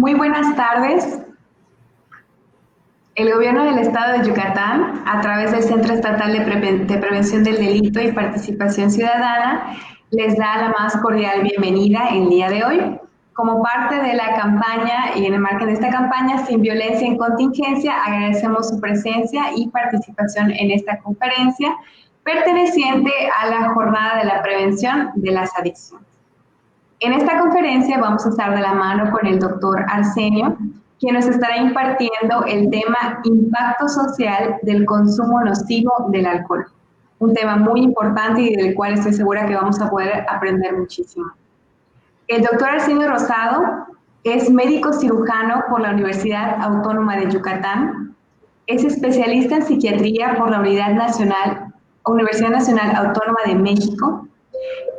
Muy buenas tardes. El Gobierno del Estado de Yucatán, a través del Centro Estatal de Prevención del Delito y Participación Ciudadana, les da la más cordial bienvenida el día de hoy. Como parte de la campaña y en el marco de esta campaña Sin Violencia en Contingencia, agradecemos su presencia y participación en esta conferencia perteneciente a la Jornada de la Prevención de las Adicciones. En esta conferencia vamos a estar de la mano con el doctor Arsenio, quien nos estará impartiendo el tema Impacto Social del Consumo Nocivo del Alcohol. Un tema muy importante y del cual estoy segura que vamos a poder aprender muchísimo. El doctor Arsenio Rosado es médico cirujano por la Universidad Autónoma de Yucatán, es especialista en psiquiatría por la Universidad Nacional Autónoma de México,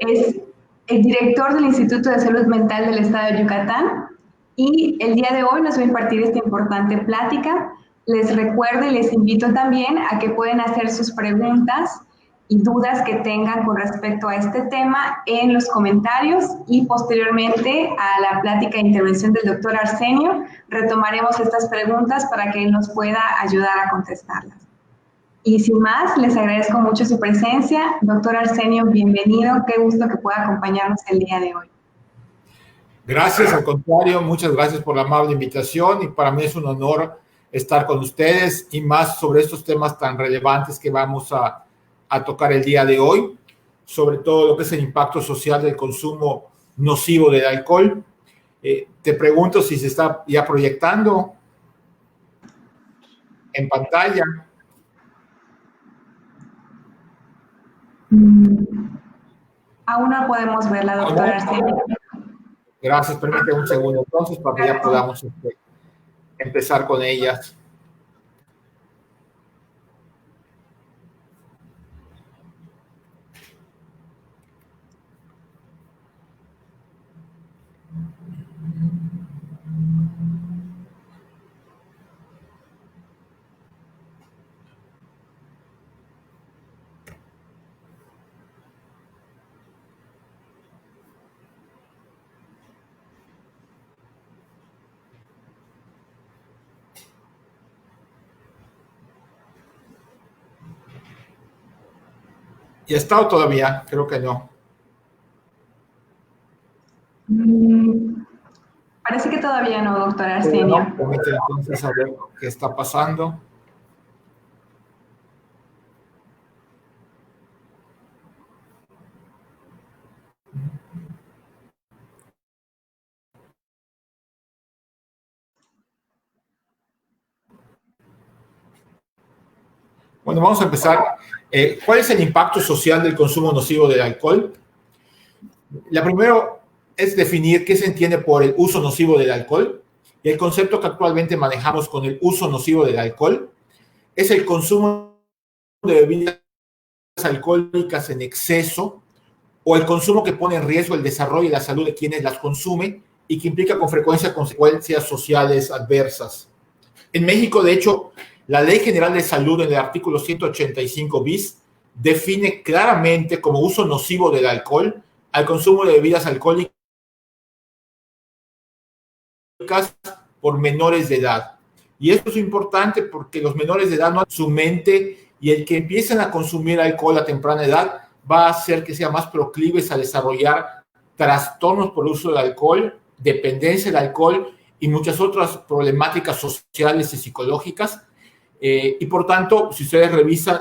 es el director del Instituto de Salud Mental del Estado de Yucatán y el día de hoy nos va a impartir esta importante plática. Les recuerdo y les invito también a que pueden hacer sus preguntas y dudas que tengan con respecto a este tema en los comentarios y posteriormente a la plática e intervención del doctor Arsenio retomaremos estas preguntas para que él nos pueda ayudar a contestarlas. Y sin más, les agradezco mucho su presencia. Doctor Arsenio, bienvenido. Qué gusto que pueda acompañarnos el día de hoy. Gracias, al contrario, muchas gracias por la amable invitación y para mí es un honor estar con ustedes y más sobre estos temas tan relevantes que vamos a tocar el día de hoy, sobre todo lo que es el impacto social del consumo nocivo del alcohol. Te pregunto si se está ya proyectando en pantalla. Aún no podemos verla, doctor Arsenio. Gracias, permíteme un segundo entonces para que ya podamos empezar con ellas. ¿Y está o todavía? Creo que no. Parece que todavía no, doctor Arsenio. No, permíteme entonces saber qué está pasando. Bueno, vamos a empezar. ¿Cuál es el impacto social del consumo nocivo del alcohol? La primero es definir qué se entiende por el uso nocivo del alcohol. Y el concepto que actualmente manejamos con el uso nocivo del alcohol es el consumo de bebidas alcohólicas en exceso o el consumo que pone en riesgo el desarrollo y la salud de quienes las consumen y que implica con frecuencia consecuencias sociales adversas. En México, de hecho, la Ley General de Salud en el artículo 185 bis define claramente como uso nocivo del alcohol al consumo de bebidas alcohólicas por menores de edad. Y esto es importante porque los menores de edad no su mente y el que empiecen a consumir alcohol a temprana edad va a hacer que sean más proclives a desarrollar trastornos por uso del alcohol, dependencia del alcohol y muchas otras problemáticas sociales y psicológicas. Y por tanto, si ustedes revisan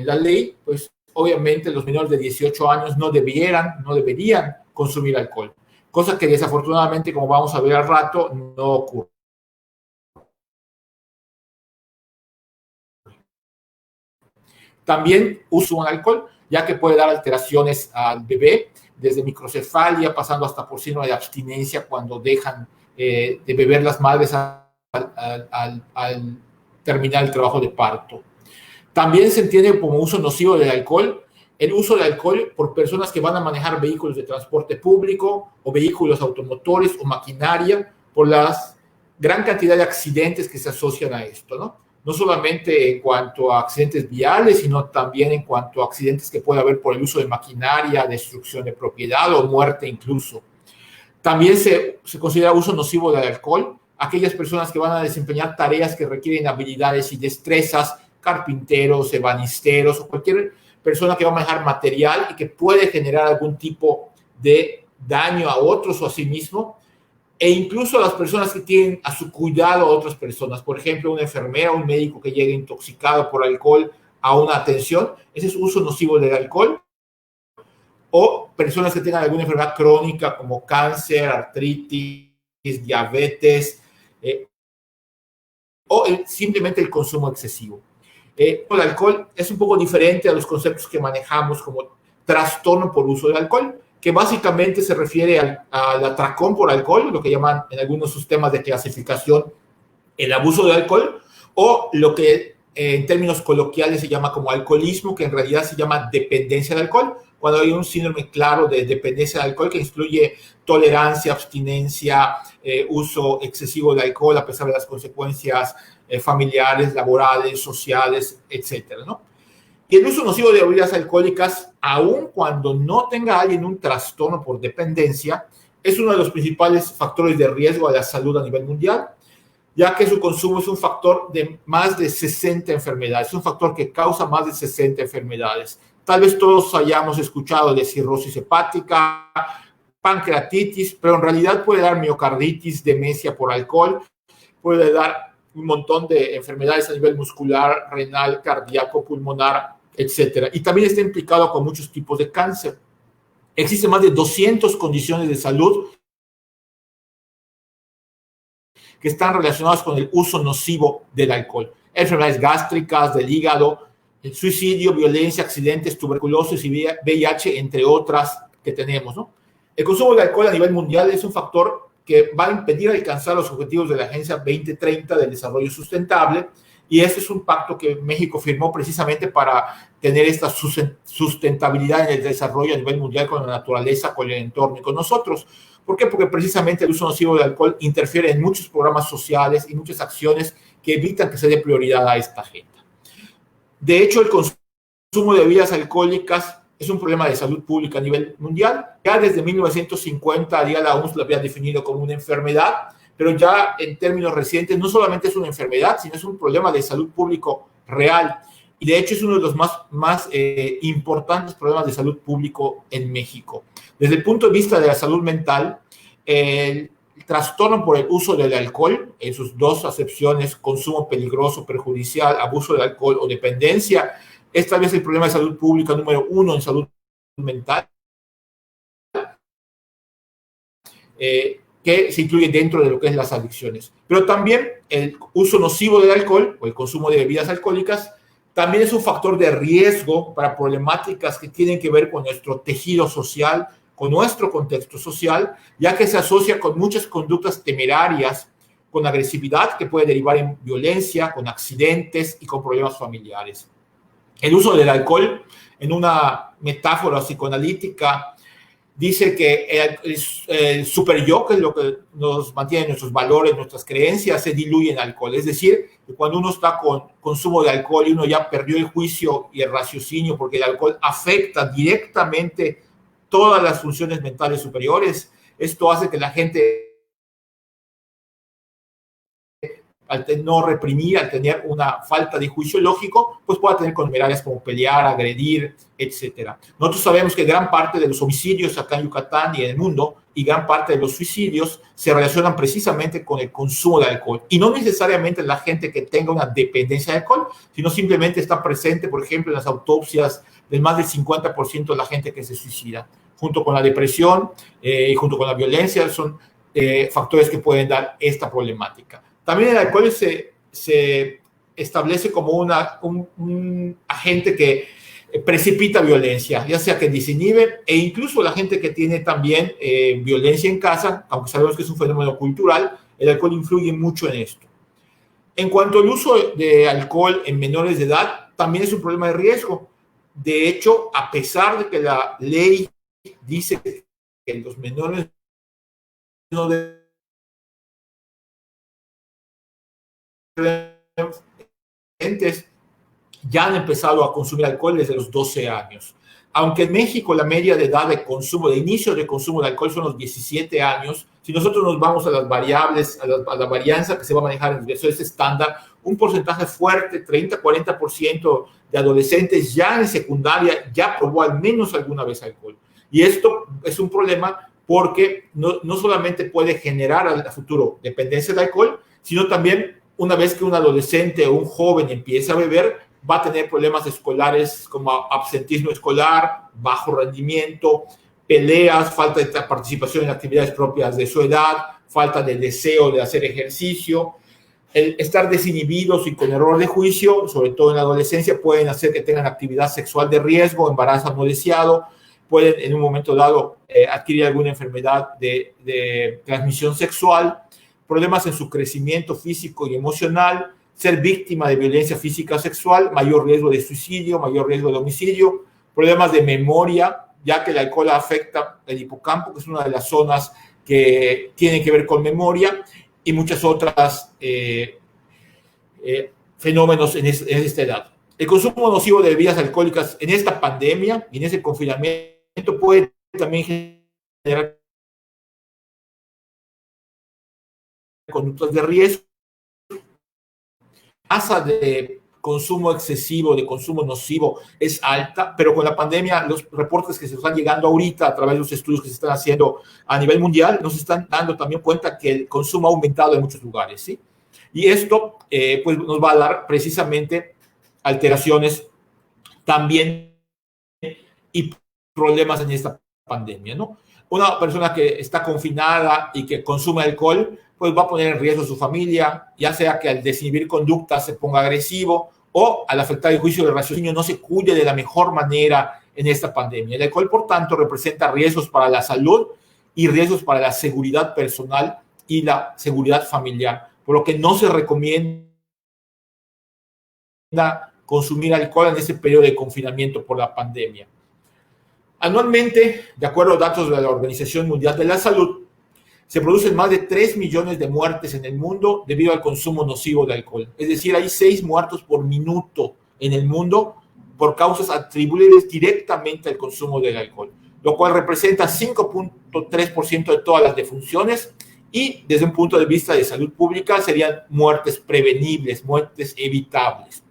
la ley, pues obviamente los menores de 18 años no deberían consumir alcohol, cosa que desafortunadamente, como vamos a ver al rato, no ocurre. También uso un alcohol, ya que puede dar alteraciones al bebé, desde microcefalia, pasando hasta por síndrome de abstinencia cuando dejan de beber las madres al terminar el trabajo de parto. También se entiende como uso nocivo del alcohol el uso de alcohol por personas que van a manejar vehículos de transporte público o vehículos automotores o maquinaria por la gran cantidad de accidentes que se asocian a esto, ¿no? No solamente en cuanto a accidentes viales, sino también en cuanto a accidentes que puede haber por el uso de maquinaria, destrucción de propiedad o muerte incluso. También se considera uso nocivo del alcohol aquellas personas que van a desempeñar tareas que requieren habilidades y destrezas, carpinteros, ebanisteros o cualquier persona que va a manejar material y que puede generar algún tipo de daño a otros o a sí mismo, e incluso a las personas que tienen a su cuidado a otras personas. Por ejemplo, una enfermera o un médico que llegue intoxicado por alcohol a una atención, ese es uso nocivo del alcohol. O personas que tengan alguna enfermedad crónica como cáncer, artritis, diabetes, simplemente el consumo excesivo. El alcohol es un poco diferente a los conceptos que manejamos como trastorno por uso del alcohol, que básicamente se refiere al atracón por alcohol, lo que llaman en algunos sistemas de clasificación el abuso de alcohol, o lo que en términos coloquiales se llama como alcoholismo, que en realidad se llama dependencia de alcohol, cuando hay un síndrome claro de dependencia de alcohol que incluye tolerancia, abstinencia, uso excesivo de alcohol a pesar de las consecuencias familiares, laborales, sociales, etcétera, ¿no? Y el uso nocivo de bebidas alcohólicas, aun cuando no tenga alguien un trastorno por dependencia, es uno de los principales factores de riesgo a la salud a nivel mundial, ya que su consumo es un factor de más de 60 enfermedades, es un factor que causa más de 60 enfermedades. Tal vez todos hayamos escuchado de cirrosis hepática, pancreatitis, pero en realidad puede dar miocarditis, demencia por alcohol, puede dar un montón de enfermedades a nivel muscular, renal, cardíaco, pulmonar, etcétera. Y también está implicado con muchos tipos de cáncer. Existen más de 200 condiciones de salud que están relacionadas con el uso nocivo del alcohol. Enfermedades gástricas, del hígado, el suicidio, violencia, accidentes, tuberculosis y VIH, entre otras que tenemos, ¿no? El consumo de alcohol a nivel mundial es un factor que va a impedir alcanzar los objetivos de la Agencia 2030 del Desarrollo Sustentable, y este es un pacto que México firmó precisamente para tener esta sustentabilidad en el desarrollo a nivel mundial con la naturaleza, con el entorno y con nosotros. ¿Por qué? Porque precisamente el uso nocivo del alcohol interfiere en muchos programas sociales y muchas acciones que evitan que se dé prioridad a esta agenda. De hecho, el consumo de bebidas alcohólicas es un problema de salud pública a nivel mundial. Ya desde 1950 ya la OMS lo había definido como una enfermedad, pero ya en términos recientes no solamente es una enfermedad, sino es un problema de salud público real. Y de hecho es uno de los más importantes problemas de salud público en México. Desde el punto de vista de la salud mental, el trastorno por el uso del alcohol, en sus dos acepciones, consumo peligroso, perjudicial, abuso del alcohol o dependencia, es tal vez el problema de salud pública número 1 en salud mental, que se incluye dentro de lo que es las adicciones. Pero también el uso nocivo del alcohol o el consumo de bebidas alcohólicas también es un factor de riesgo para problemáticas que tienen que ver con nuestro tejido social, con nuestro contexto social, ya que se asocia con muchas conductas temerarias, con agresividad que puede derivar en violencia, con accidentes y con problemas familiares. El uso del alcohol, en una metáfora psicoanalítica, dice que el super yo, que es lo que nos mantiene nuestros valores, nuestras creencias, se diluye en alcohol. Es decir, que cuando uno está con consumo de alcohol y uno ya perdió el juicio y el raciocinio porque el alcohol afecta directamente todas las funciones mentales superiores, esto hace que la gente, al no reprimir, al tener una falta de juicio lógico, pues pueda tener conductas como pelear, agredir, etcétera. Nosotros sabemos que gran parte de los homicidios acá en Yucatán y en el mundo, y gran parte de los suicidios, se relacionan precisamente con el consumo de alcohol. Y no necesariamente la gente que tenga una dependencia de alcohol, sino simplemente está presente, por ejemplo, en las autopsias del más del 50% de la gente que se suicida. Junto con la depresión y junto con la violencia, son factores que pueden dar esta problemática. También el alcohol se establece como un agente que precipita violencia, ya sea que desinhibe, e incluso la gente que tiene también violencia en casa, aunque sabemos que es un fenómeno cultural, el alcohol influye mucho en esto. En cuanto al uso de alcohol en menores de edad, también es un problema de riesgo. De hecho, a pesar de que la ley dice que los menores no deben ya han empezado a consumir alcohol desde los 12 años. Aunque en México la media de edad de consumo, de inicio de consumo de alcohol son los 17 años, Si nosotros nos vamos a las variables, a la varianza que se va a manejar en ese estándar, un porcentaje fuerte, 30-40% de adolescentes ya en secundaria ya probó al menos alguna vez alcohol. Y esto es un problema porque no solamente puede generar al futuro dependencia de alcohol, sino también una vez que un adolescente o un joven empieza a beber, va a tener problemas escolares como absentismo escolar, bajo rendimiento, peleas, falta de participación en actividades propias de su edad, falta de deseo de hacer ejercicio. El estar desinhibidos y con error de juicio, sobre todo en la adolescencia, pueden hacer que tengan actividad sexual de riesgo, embarazo no deseado, pueden en un momento dado adquirir alguna enfermedad de transmisión sexual, problemas en su crecimiento físico y emocional, ser víctima de violencia física o sexual, mayor riesgo de suicidio, mayor riesgo de homicidio, problemas de memoria, ya que el alcohol afecta el hipocampo, que es una de las zonas que tienen que ver con memoria, y muchas otras fenómenos en esta edad. El consumo nocivo de bebidas alcohólicas en esta pandemia y en ese confinamiento puede también generar conductas de riesgo. La tasa de consumo excesivo, de consumo nocivo es alta, pero con la pandemia los reportes que se están llegando ahorita a través de los estudios que se están haciendo a nivel mundial nos están dando también cuenta que el consumo ha aumentado en muchos lugares, ¿sí? Y esto pues nos va a dar precisamente alteraciones también y problemas en esta pandemia, ¿no? Una persona que está confinada y que consume alcohol, pues va a poner en riesgo a su familia, ya sea que al desinhibir conducta se ponga agresivo o al afectar el juicio del raciocinio no se cuide de la mejor manera en esta pandemia. El alcohol, por tanto, representa riesgos para la salud y riesgos para la seguridad personal y la seguridad familiar, por lo que no se recomienda consumir alcohol en este periodo de confinamiento por la pandemia. Anualmente, de acuerdo a datos de la Organización Mundial de la Salud, se producen más de 3 millones de muertes en el mundo debido al consumo nocivo de alcohol. Es decir, hay 6 muertos por minuto en el mundo por causas atribuibles directamente al consumo del alcohol, lo cual representa 5.3% de todas las defunciones y desde un punto de vista de salud pública serían muertes prevenibles, muertes evitables.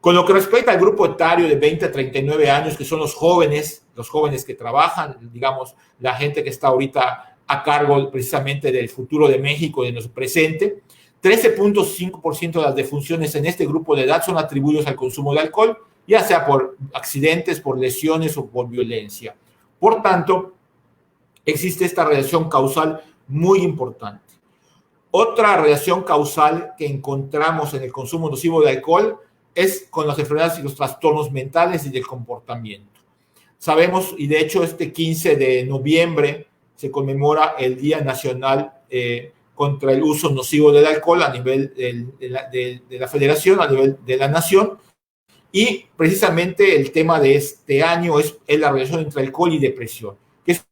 Con lo que respecta al grupo etario de 20 a 39 años, que son los jóvenes que trabajan, digamos, la gente que está ahorita a cargo precisamente del futuro de México, de nuestro presente, 13.5% de las defunciones en este grupo de edad son atribuidos al consumo de alcohol, ya sea por accidentes, por lesiones o por violencia. Por tanto, existe esta relación causal muy importante. Otra relación causal que encontramos en el consumo nocivo de alcohol es con las enfermedades y los trastornos mentales y del comportamiento. Sabemos, y de hecho este 15 de noviembre se conmemora el Día Nacional contra el uso nocivo del alcohol a nivel de la Federación, a nivel de la Nación, y precisamente el tema de este año es la relación entre alcohol y depresión, que es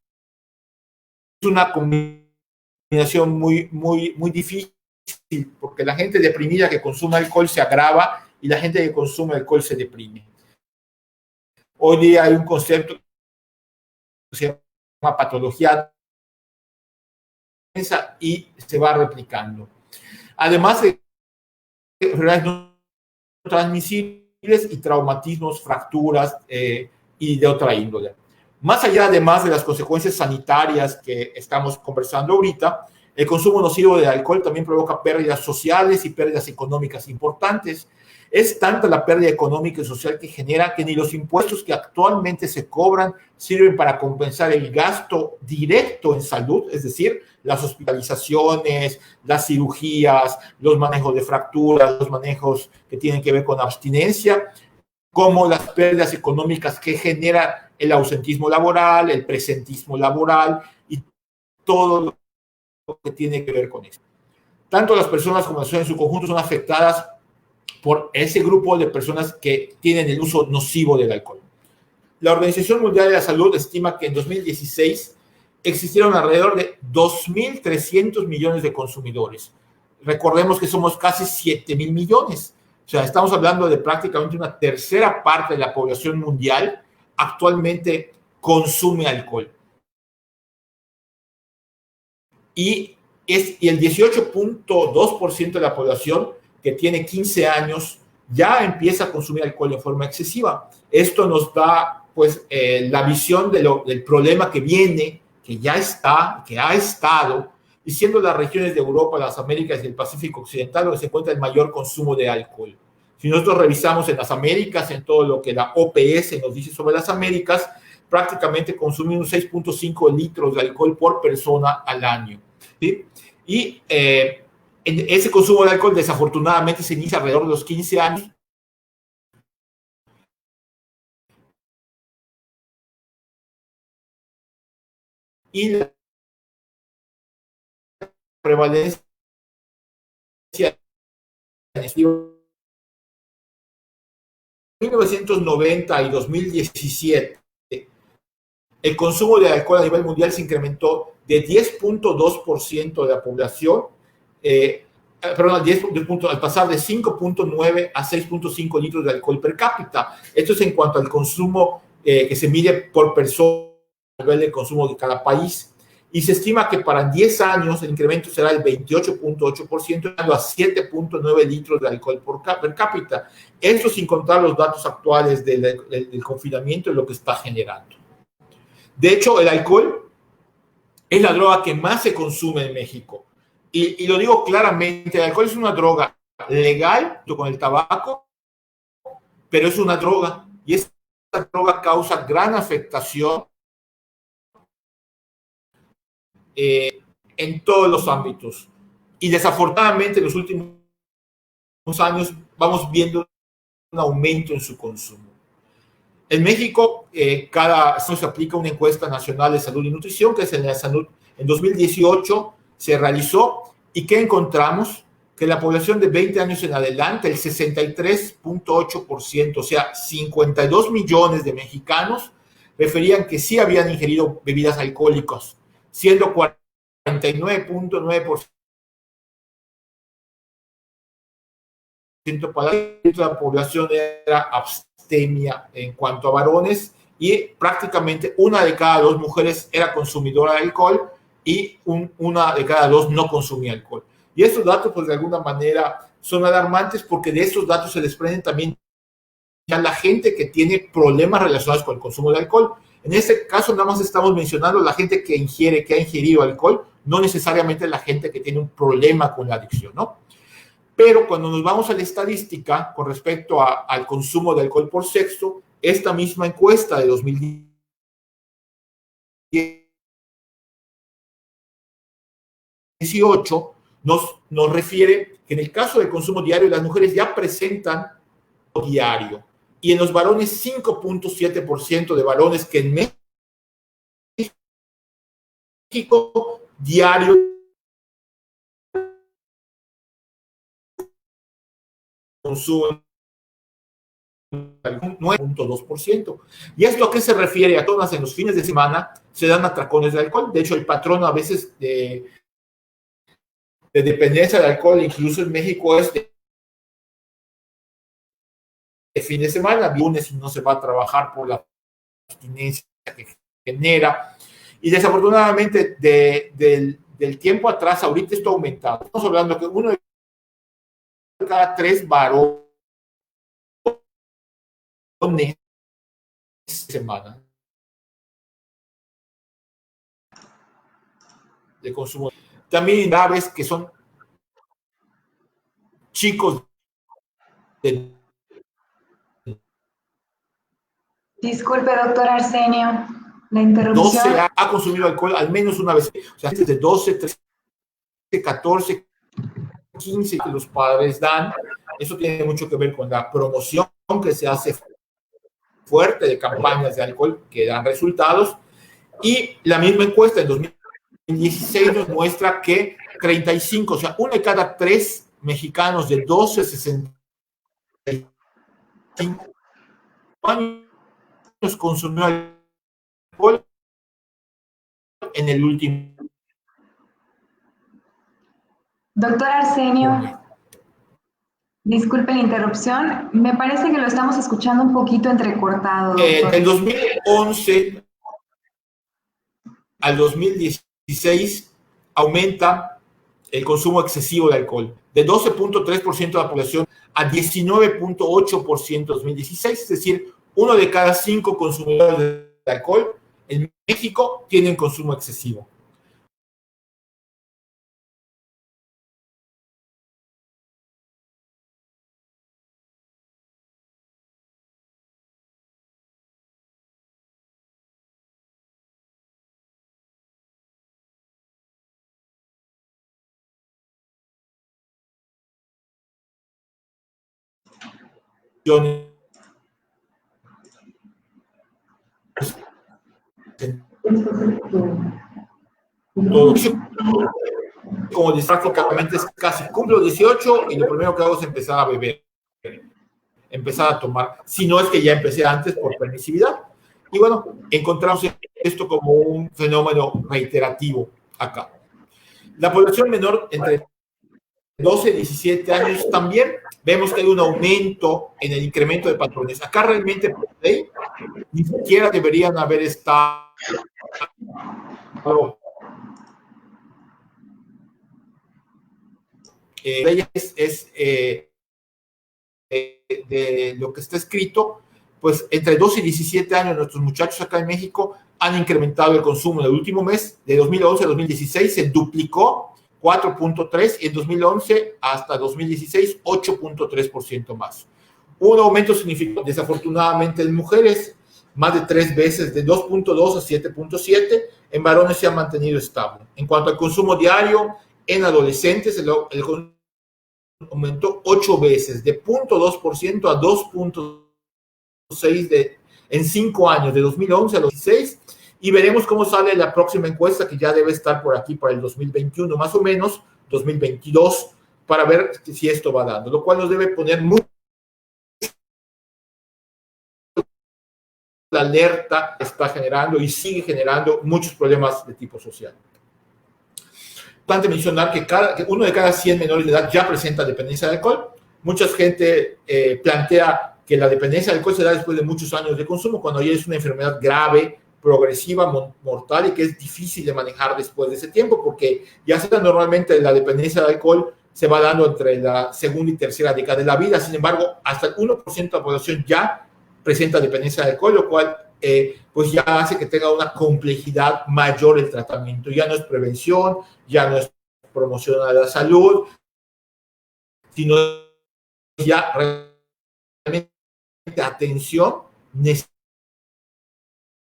una combinación muy difícil, porque la gente deprimida que consume alcohol se agrava y la gente que consume alcohol se deprime. Hoy día hay un concepto que se llama patología y se va replicando. Además de enfermedades no transmisibles y traumatismos, fracturas y de otra índole. Más allá, además de las consecuencias sanitarias que estamos conversando ahorita, el consumo nocivo de alcohol también provoca pérdidas sociales y pérdidas económicas importantes. Es tanta la pérdida económica y social que genera que ni los impuestos que actualmente se cobran sirven para compensar el gasto directo en salud, es decir, las hospitalizaciones, las cirugías, los manejos de fracturas, los manejos que tienen que ver con abstinencia, como las pérdidas económicas que genera el ausentismo laboral, el presentismo laboral y todo lo que tiene que ver con eso. Tanto las personas como las sociedades en su conjunto son afectadas por ese grupo de personas que tienen el uso nocivo del alcohol. La Organización Mundial de la Salud estima que en 2016 existieron alrededor de 2.300 millones de consumidores. Recordemos que somos casi 7.000 millones. O sea, estamos hablando de prácticamente una tercera parte de la población mundial actualmente consume alcohol. y el 18.2% de la población que tiene 15 años ya empieza a consumir alcohol en forma excesiva. Esto nos da pues la visión del problema que viene, que ya está, que ha estado, y siendo las regiones de Europa, las Américas y el Pacífico Occidental donde se encuentra el mayor consumo de alcohol. Si nosotros revisamos en las Américas, en todo lo que la OPS nos dice sobre las Américas, prácticamente consumimos 6.5 litros de alcohol por persona al año, ¿sí? Y ese consumo de alcohol desafortunadamente se inicia alrededor de los 15 años. Y la prevalencia en 1990 y 2017, el consumo de alcohol a nivel mundial se incrementó de 10.2% de la población, al pasar de 5.9 a 6.5 litros de alcohol per cápita. Esto es en cuanto al consumo que se mide por persona, a nivel de consumo de cada país. Y se estima que para 10 años el incremento será del 28.8%, llegando a 7.9 litros de alcohol per cápita. Esto sin contar los datos actuales del confinamiento y lo que está generando. De hecho, el alcohol es la droga que más se consume en México. Y lo digo claramente, el alcohol es una droga legal, junto con el tabaco, pero es una droga. Y esta droga causa gran afectación en todos los ámbitos. Y desafortunadamente en los últimos años vamos viendo un aumento en su consumo. En México, cada año se aplica una encuesta nacional de salud y nutrición, que es en la salud. En 2018 se realizó, y ¿qué encontramos? Que la población de 20 años en adelante, el 63.8%, o sea, 52 millones de mexicanos, referían que sí habían ingerido bebidas alcohólicas, siendo 49.9% para la población era abstemia en cuanto a varones, y prácticamente una de cada dos mujeres era consumidora de alcohol y una de cada dos no consumía alcohol. Y estos datos, pues de alguna manera, son alarmantes, porque de estos datos se desprenden también ya la gente que tiene problemas relacionados con el consumo de alcohol. En este caso, nada más estamos mencionando la gente que ingiere, que ha ingerido alcohol, no necesariamente la gente que tiene un problema con la adicción, ¿no? Pero cuando nos vamos a la estadística con respecto al consumo de alcohol por sexo, esta misma encuesta de 2018 nos refiere que en el caso del consumo diario, las mujeres ya presentan diario, y en los varones 5.7% de varones que en México diario consumen 9.2%. ¿Y esto a qué se refiere? A todas en los fines de semana se dan atracones de alcohol. De hecho, el patrón a veces de dependencia de alcohol, incluso en México, es de fin de semana, lunes no se va a trabajar por la abstinencia que genera. Y desafortunadamente del tiempo atrás, ahorita esto ha aumentado. Estamos hablando que uno de cada tres varones semana de consumo. También graves que son chicos de... Disculpe, doctor Arsenio, la interrupción. 12 ha consumido alcohol al menos una vez. O sea, desde 12, 13, 14, 15 que los padres dan. Eso tiene mucho que ver con la promoción que se hace fuerte de campañas de alcohol que dan resultados. Y la misma encuesta en 2016 nos muestra que 35, o sea, uno de cada tres mexicanos de 12 a 65 años consumió alcohol en el último. Doctor Arsenio, disculpe la interrupción, me parece que lo estamos escuchando un poquito entrecortado. Del 2011 al 2016 aumenta el consumo excesivo de alcohol, de 12.3% de la población a 19.8% en 2016, es decir, 1 de cada 5 consumidores de alcohol en México tienen consumo excesivo. Todo. Como dice, prácticamente es casi cumplo 18 y lo primero que hago es empezar a beber, empezar a tomar, si no es que ya empecé antes por permisividad. Y bueno, encontramos esto como un fenómeno reiterativo acá. La población menor entre 12 y 17 años también vemos que hay un aumento en el incremento de patrones. Acá realmente por ley ni siquiera deberían haber estado de lo que está escrito, pues entre 12 y 17 años nuestros muchachos acá en México han incrementado el consumo en el último mes, de 2011 a 2016 se duplicó 4.3 y en 2011 hasta 2016 8.3% más. Un aumento significativo, desafortunadamente en mujeres, más de 3 veces, de 2.2 a 7.7, en varones se ha mantenido estable. En cuanto al consumo diario, en adolescentes el aumentó 8 veces, de 0.2% a 2.6% en 5 años, de 2011 a 2016, y veremos cómo sale la próxima encuesta, que ya debe estar por aquí para el 2021, más o menos, 2022, para ver si esto va dando, lo cual nos debe poner muy la alerta está generando y sigue generando muchos problemas de tipo social. Importante mencionar que uno de cada 100 menores de edad ya presenta dependencia de alcohol. Mucha gente plantea que la dependencia de alcohol se da después de muchos años de consumo, cuando ya es una enfermedad grave, progresiva, mortal y que es difícil de manejar después de ese tiempo, porque ya sea normalmente la dependencia de alcohol se va dando entre la segunda y tercera década de la vida. Sin embargo, hasta el 1% de la población ya presenta dependencia de alcohol, lo cual pues ya hace que tenga una complejidad mayor el tratamiento. Ya no es prevención, ya no es promoción a la salud, sino ya realmente atención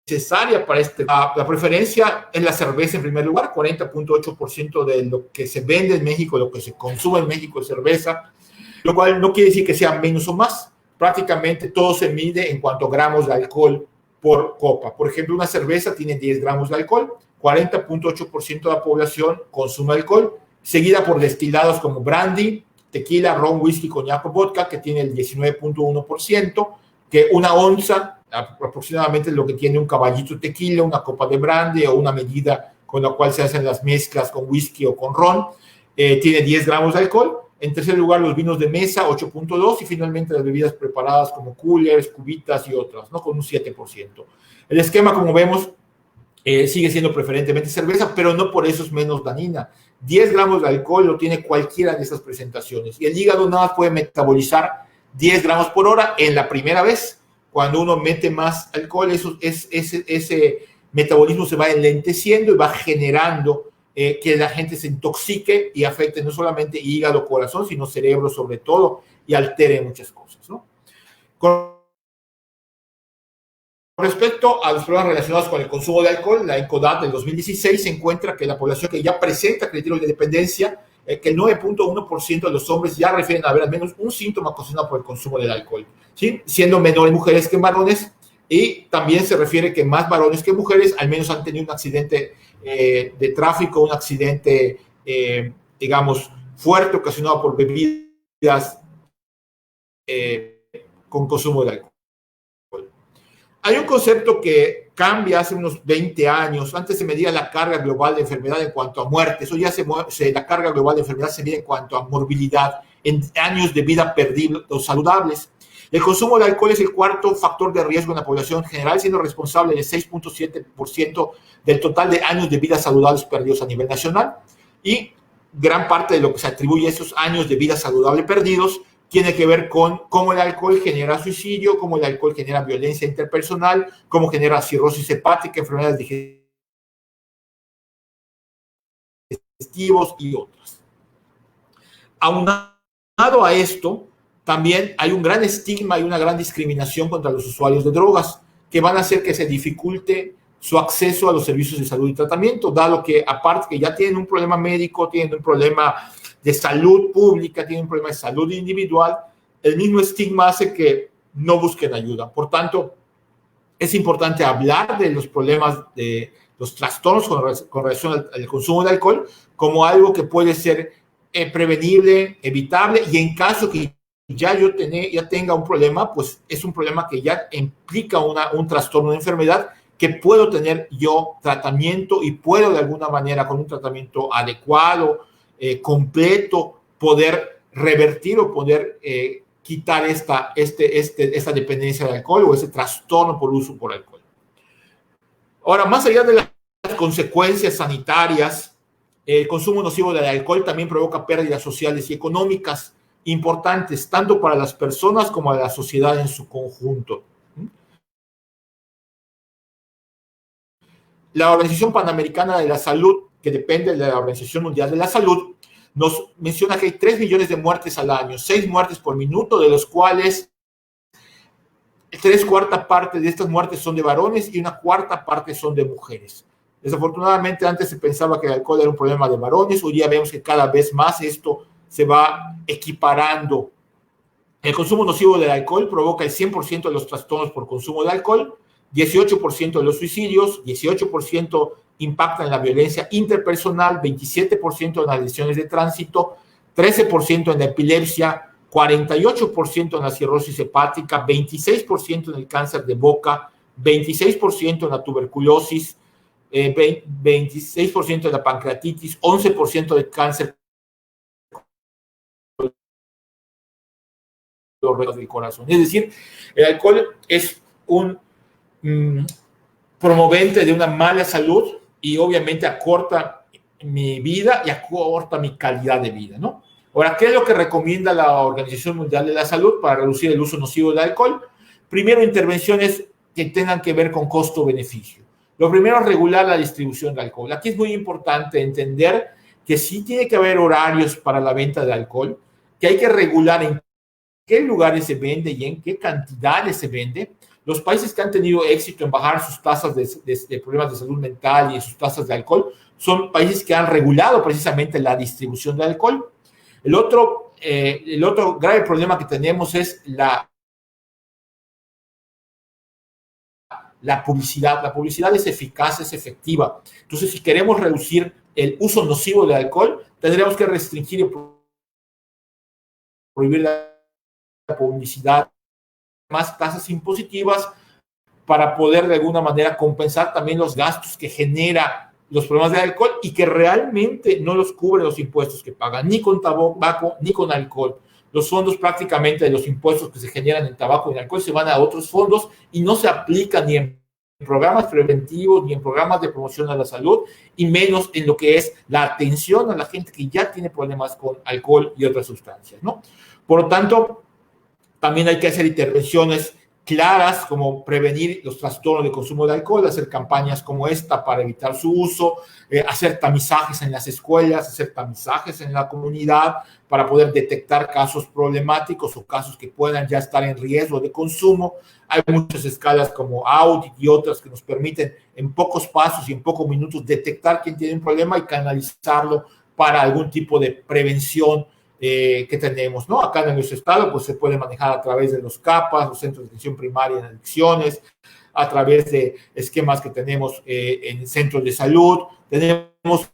necesaria para este. La preferencia es la cerveza en primer lugar, 40.8% de lo que se vende en México, lo que se consume en México es cerveza, lo cual no quiere decir que sea menos o más. Prácticamente todo se mide en cuanto a gramos de alcohol por copa. Por ejemplo, una cerveza tiene 10 gramos de alcohol, 40.8% de la población consume alcohol, seguida por destilados como brandy, tequila, ron, whisky, coñac o vodka, que tiene el 19.1%, que una onza aproximadamente es lo que tiene un caballito de tequila, una copa de brandy o una medida con la cual se hacen las mezclas con whisky o con ron, tiene 10 gramos de alcohol. En tercer lugar, los vinos de mesa, 8.2%, y finalmente las bebidas preparadas como coolers, cubitas y otras, ¿no? Con un 7%. El esquema, como vemos, sigue siendo preferentemente cerveza, pero no por eso es menos dañina. 10 gramos de alcohol lo tiene cualquiera de estas presentaciones, y el hígado nada más puede metabolizar 10 gramos por hora en la primera vez. Cuando uno mete más alcohol, ese metabolismo se va enlenteciendo y va generando que la gente se intoxique y afecte no solamente hígado, corazón, sino cerebro sobre todo, y altere muchas cosas, ¿no? Con respecto a los problemas relacionados con el consumo de alcohol, la ENCODAT del 2016 se encuentra que la población que ya presenta criterios de dependencia, que el 9.1% de los hombres ya refieren a haber al menos un síntoma ocasionado por el consumo del alcohol, ¿sí? Siendo menores mujeres que varones, y también se refiere que más varones que mujeres al menos han tenido un accidente de tráfico, un accidente, digamos, fuerte ocasionado por bebidas con consumo de alcohol. Hay un concepto que cambia hace unos 20 años. Antes se medía la carga global de enfermedad en cuanto a muerte. Eso ya la carga global de enfermedad se mide en cuanto a morbilidad, en años de vida perdidos saludables. El consumo de alcohol es el cuarto factor de riesgo en la población general, siendo responsable del 6.7% del total de años de vida saludables perdidos a nivel nacional. Y gran parte de lo que se atribuye a esos años de vida saludable perdidos tiene que ver con cómo el alcohol genera suicidio, cómo el alcohol genera violencia interpersonal, cómo genera cirrosis hepática, enfermedades digestivas y otras. Aunado a esto, también hay un gran estigma y una gran discriminación contra los usuarios de drogas que van a hacer que se dificulte su acceso a los servicios de salud y tratamiento, dado que aparte que ya tienen un problema médico, tienen un problema de salud pública, tienen un problema de salud individual, el mismo estigma hace que no busquen ayuda. Por tanto, es importante hablar de los problemas, de los trastornos con relación al consumo de alcohol como algo que puede ser prevenible, evitable, y en caso que ya tenga un problema, pues es un problema que ya implica un trastorno, una enfermedad, que puedo tener yo tratamiento y puedo de alguna manera con un tratamiento adecuado, completo, poder revertir o poder quitar esta dependencia de alcohol o ese trastorno por uso por alcohol. Ahora, más allá de las consecuencias sanitarias, el consumo nocivo del alcohol también provoca pérdidas sociales y económicas importantes, tanto para las personas como para la sociedad en su conjunto. La Organización Panamericana de la Salud, que depende de la Organización Mundial de la Salud, nos menciona que hay 3 millones de muertes al año, 6 muertes por minuto, de los cuales 3/4 parte de estas muertes son de varones y 1/4 parte son de mujeres. Desafortunadamente, antes se pensaba que el alcohol era un problema de varones, hoy día vemos que cada vez más esto se va equiparando. El consumo nocivo del alcohol provoca el 100% de los trastornos por consumo de alcohol, 18% de los suicidios, 18% impactan en la violencia interpersonal, 27% en las lesiones de tránsito, 13% en la epilepsia, 48% en la cirrosis hepática, 26% en el cáncer de boca, 26% en la tuberculosis, 26% en la pancreatitis, 11% del cáncer del corazón. Es decir, el alcohol es un promovente de una mala salud y obviamente acorta mi vida y acorta mi calidad de vida, ¿no? Ahora, ¿qué es lo que recomienda la Organización Mundial de la Salud para reducir el uso nocivo del alcohol? Primero, intervenciones que tengan que ver con costo-beneficio. Lo primero es regular la distribución de alcohol. Aquí es muy importante entender que sí tiene que haber horarios para la venta de alcohol, que hay que regular en qué lugares se vende y en qué cantidades se vende. Los países que han tenido éxito en bajar sus tasas de problemas de salud mental y sus tasas de alcohol son países que han regulado precisamente la distribución de alcohol. El otro grave problema que tenemos es la publicidad. La publicidad es eficaz, es efectiva. Entonces, si queremos reducir el uso nocivo del alcohol, tendremos que restringir y prohibir la publicidad, más tasas impositivas para poder de alguna manera compensar también los gastos que genera los problemas de alcohol y que realmente no los cubren los impuestos que pagan, ni con tabaco ni con alcohol. Los fondos prácticamente de los impuestos que se generan en tabaco y en alcohol se van a otros fondos y no se aplican ni en programas preventivos ni en programas de promoción a la salud y menos en lo que es la atención a la gente que ya tiene problemas con alcohol y otras sustancias, ¿no? Por lo tanto, también hay que hacer intervenciones claras como prevenir los trastornos de consumo de alcohol, hacer campañas como esta para evitar su uso, hacer tamizajes en las escuelas, hacer tamizajes en la comunidad para poder detectar casos problemáticos o casos que puedan ya estar en riesgo de consumo. Hay muchas escalas como Audit y otras que nos permiten en pocos pasos y en pocos minutos detectar quién tiene un problema y canalizarlo para algún tipo de prevención que tenemos, ¿no? Acá en nuestro estado, pues se puede manejar a través de los CAPAS, los centros de atención primaria en adicciones, a través de esquemas que tenemos en centros de salud. Tenemos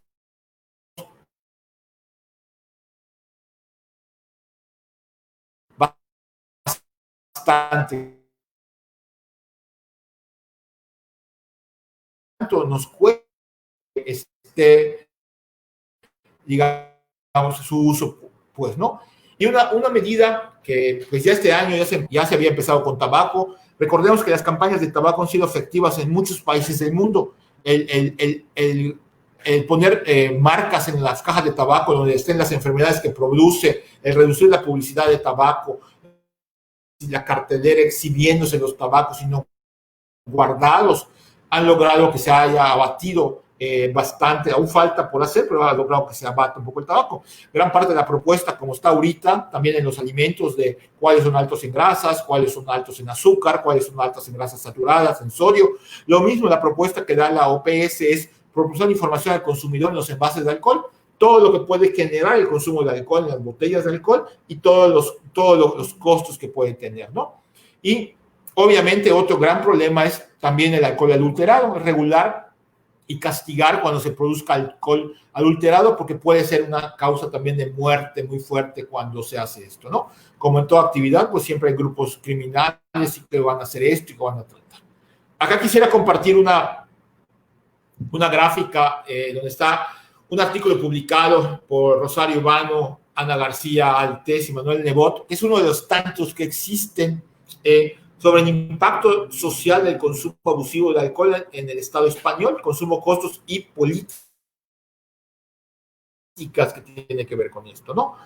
bastante. Nos cuesta digamos, su uso, pues, ¿no? Y una medida que pues ya este año ya se había empezado con tabaco. Recordemos que las campañas de tabaco han sido efectivas en muchos países del mundo. El poner marcas en las cajas de tabaco donde estén las enfermedades que produce, el reducir la publicidad de tabaco, la cartelera exhibiéndose los tabacos, sino guardados, han logrado que se haya abatido bastante. Aún falta por hacer, pero ha logrado que se abate un poco el tabaco. Gran parte de la propuesta, como está ahorita, también en los alimentos, de cuáles son altos en grasas, cuáles son altos en azúcar, cuáles son altas en grasas saturadas, en sodio. Lo mismo la propuesta que da la OPS es proporcionar información al consumidor en los envases de alcohol, todo lo que puede generar el consumo de alcohol en las botellas de alcohol y todos los costos que puede tener, ¿no? Y obviamente otro gran problema es también el alcohol adulterado, regular y castigar cuando se produzca alcohol adulterado, porque puede ser una causa también de muerte muy fuerte cuando se hace esto, ¿no? Como en toda actividad, pues siempre hay grupos criminales que van a hacer esto y que van a tratar. Acá quisiera compartir una gráfica donde está un artículo publicado por Rosario Vano, Ana García Altés y Manuel Nebot. Es uno de los tantos que existen sobre el impacto social del consumo abusivo de alcohol en el Estado español, consumo, costos y políticas que tienen que ver con esto, ¿no?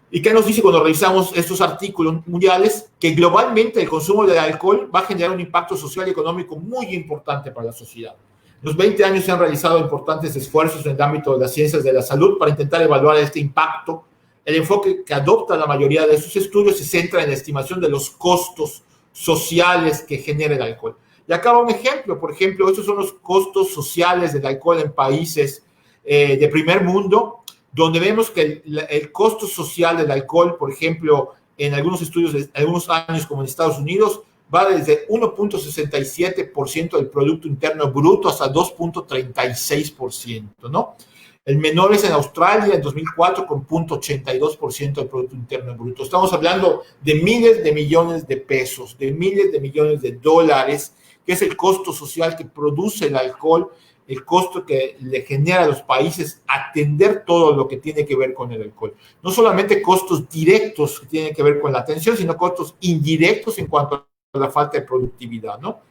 ¿Y qué nos dice cuando revisamos estos artículos mundiales? Que globalmente el consumo de alcohol va a generar un impacto social y económico muy importante para la sociedad. En los 20 años se han realizado importantes esfuerzos en el ámbito de las ciencias de la salud para intentar evaluar este impacto. El enfoque que adopta la mayoría de estos estudios se centra en la estimación de los costos sociales que genera el alcohol. Y acá va un ejemplo. Por ejemplo, estos son los costos sociales del alcohol en países de primer mundo, donde vemos que el costo social del alcohol, por ejemplo, en algunos estudios de algunos años, como en Estados Unidos, va desde 1.67% del Producto Interno Bruto hasta 2.36%, ¿no? El menor es en Australia, en 2004, con 0.82% del Producto Interno Bruto. Estamos hablando de miles de millones de pesos, de miles de millones de dólares, que es el costo social que produce el alcohol, el costo que le genera a los países atender todo lo que tiene que ver con el alcohol. No solamente costos directos que tienen que ver con la atención, sino costos indirectos en cuanto a la falta de productividad, ¿no?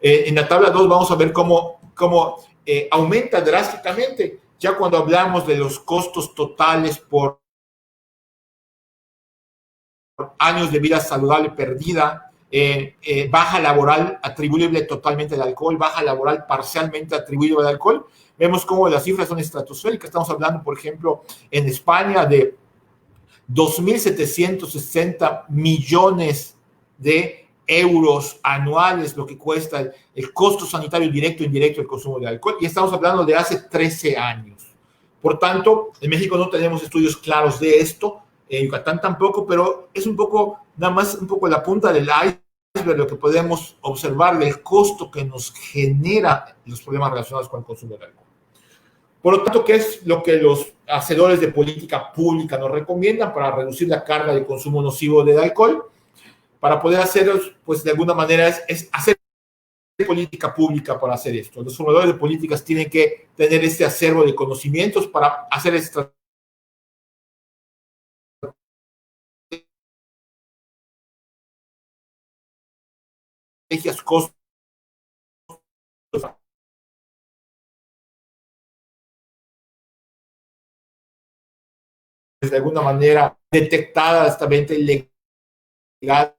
En la tabla 2 vamos a ver cómo aumenta drásticamente ya cuando hablamos de los costos totales por años de vida saludable perdida, baja laboral atribuible totalmente al alcohol, baja laboral parcialmente atribuible al alcohol. Vemos cómo las cifras son estratosféricas. Estamos hablando, por ejemplo, en España de 2.760 millones de euros anuales, lo que cuesta el costo sanitario directo e indirecto del consumo de alcohol, y estamos hablando de hace 13 años. Por tanto, en México no tenemos estudios claros de esto, en Yucatán tampoco, pero es un poco, nada más un poco la punta del iceberg lo que podemos observar del costo que nos genera los problemas relacionados con el consumo de alcohol. Por lo tanto, ¿qué es lo que los hacedores de política pública nos recomiendan para reducir la carga de consumo nocivo del alcohol? Para poder hacerlo, pues de alguna manera es hacer política pública para hacer esto. Los formadores de políticas tienen que tener este acervo de conocimientos para hacer estrategias costos de alguna manera detectada esta venta ilegal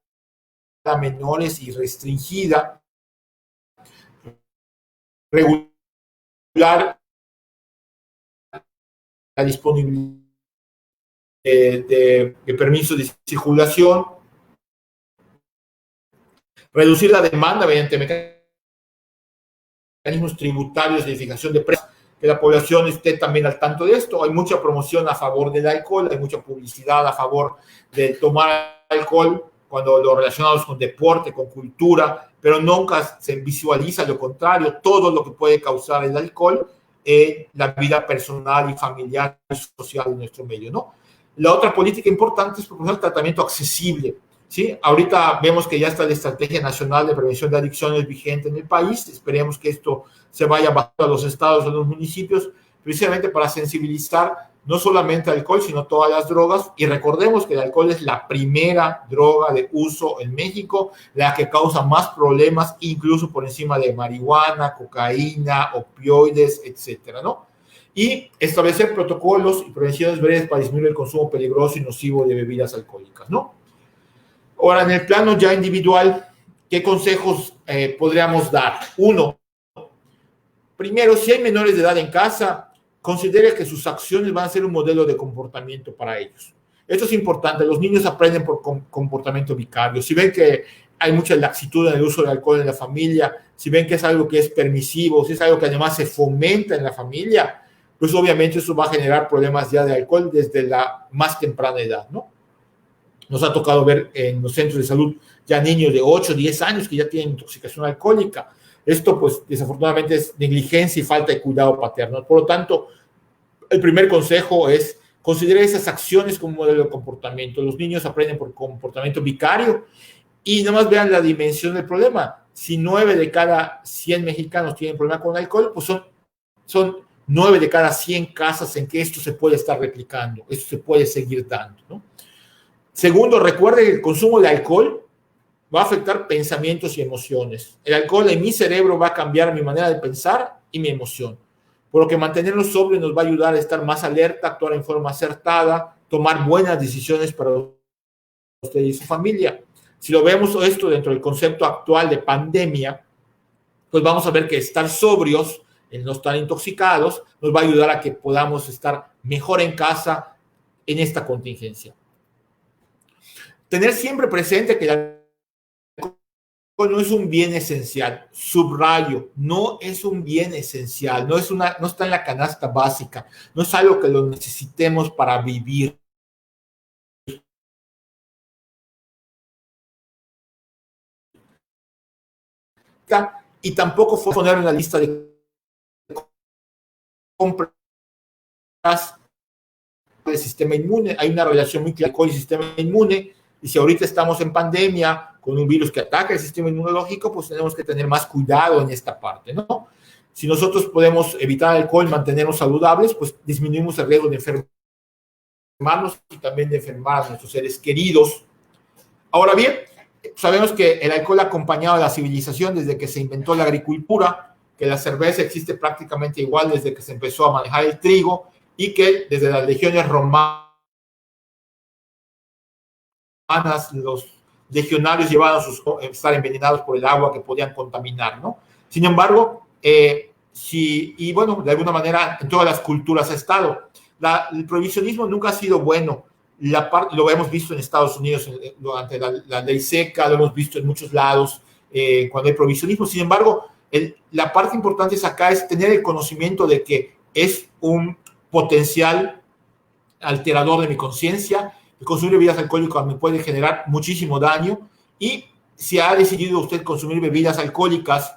a menores y restringida, regular la disponibilidad de permisos de circulación, reducir la demanda mediante mecanismos tributarios de fijación de precios, que la población esté también al tanto de esto. Hay mucha promoción a favor del alcohol, hay mucha publicidad a favor de tomar alcohol cuando lo relacionamos con deporte, con cultura, pero nunca se visualiza lo contrario, todo lo que puede causar el alcohol en la vida personal y familiar y social de nuestro medio, ¿no? La otra política importante es proporcionar tratamiento accesible, ¿sí? Ahorita vemos que ya está la Estrategia Nacional de Prevención de Adicciones vigente en el país. Esperemos que esto se vaya bajando a los estados, a los municipios, precisamente para sensibilizar no solamente al alcohol, sino todas las drogas. Y recordemos que el alcohol es la primera droga de uso en México, la que causa más problemas, incluso por encima de marihuana, cocaína, opioides, etcétera, ¿no? Y establecer protocolos y prevenciones breves para disminuir el consumo peligroso y nocivo de bebidas alcohólicas, ¿no? Ahora, en el plano ya individual, ¿qué consejos podríamos dar? Uno, primero, si hay menores de edad en casa, considere que sus acciones van a ser un modelo de comportamiento para ellos. Esto es importante. Los niños aprenden por comportamiento vicario. Si ven que hay mucha laxitud en el uso del alcohol en la familia, si ven que es algo que es permisivo, si es algo que además se fomenta en la familia, pues obviamente eso va a generar problemas ya de alcohol desde la más temprana edad, ¿no? Nos ha tocado ver en los centros de salud ya niños de 8, 10 años que ya tienen intoxicación alcohólica. Esto, pues, desafortunadamente es negligencia y falta de cuidado paterno. Por lo tanto, el primer consejo es considerar esas acciones como modelo de comportamiento. Los niños aprenden por comportamiento vicario y nomás vean la dimensión del problema. Si 9 de cada 100 mexicanos tienen problema con el alcohol, pues son 9 de cada 100 casas en que esto se puede estar replicando, esto se puede seguir dando, ¿no? Segundo, recuerde que el consumo de alcohol va a afectar pensamientos y emociones. El alcohol en mi cerebro va a cambiar mi manera de pensar y mi emoción. Por lo que mantenernos sobrios nos va a ayudar a estar más alerta, actuar en forma acertada, tomar buenas decisiones para usted y su familia. Si lo vemos esto dentro del concepto actual de pandemia, pues vamos a ver que estar sobrios, el no estar intoxicados, nos va a ayudar a que podamos estar mejor en casa en esta contingencia. Tener siempre presente que el alcohol no es un bien esencial, subrayo, no es un bien esencial, no está en la canasta básica, no es algo que lo necesitemos para vivir. Y tampoco fue poner en la lista de compras del sistema inmune. Hay una relación muy clara con el sistema inmune. Y si ahorita estamos en pandemia con un virus que ataca el sistema inmunológico, pues tenemos que tener más cuidado en esta parte, ¿no? Si nosotros podemos evitar el alcohol, mantenernos saludables, pues disminuimos el riesgo de enfermarnos y también de enfermar a nuestros seres queridos. Ahora bien, sabemos que el alcohol ha acompañado a la civilización desde que se inventó la agricultura, que la cerveza existe prácticamente igual desde que se empezó a manejar el trigo y que desde las legiones romanas los legionarios llevaban a estar envenenados por el agua que podían contaminar, ¿no? Sin embargo, y bueno, de alguna manera en todas las culturas ha estado. El prohibicionismo nunca ha sido bueno. Lo hemos visto en Estados Unidos durante la ley seca, lo hemos visto en muchos lados cuando hay prohibicionismo. Sin embargo, la parte importante acá es tener el conocimiento de que es un potencial alterador de mi conciencia. El consumir bebidas alcohólicas me puede generar muchísimo daño y si ha decidido usted consumir bebidas alcohólicas,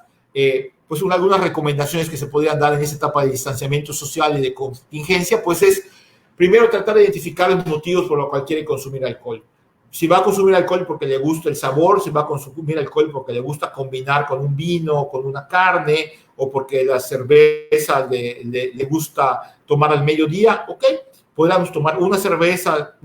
pues algunas recomendaciones que se podrían dar en esa etapa de distanciamiento social y de contingencia, pues es primero tratar de identificar los motivos por los cuales quiere consumir alcohol. Si va a consumir alcohol porque le gusta el sabor, si va a consumir alcohol porque le gusta combinar con un vino, con una carne, o porque la cerveza le gusta tomar al mediodía, ok, podríamos tomar una cerveza,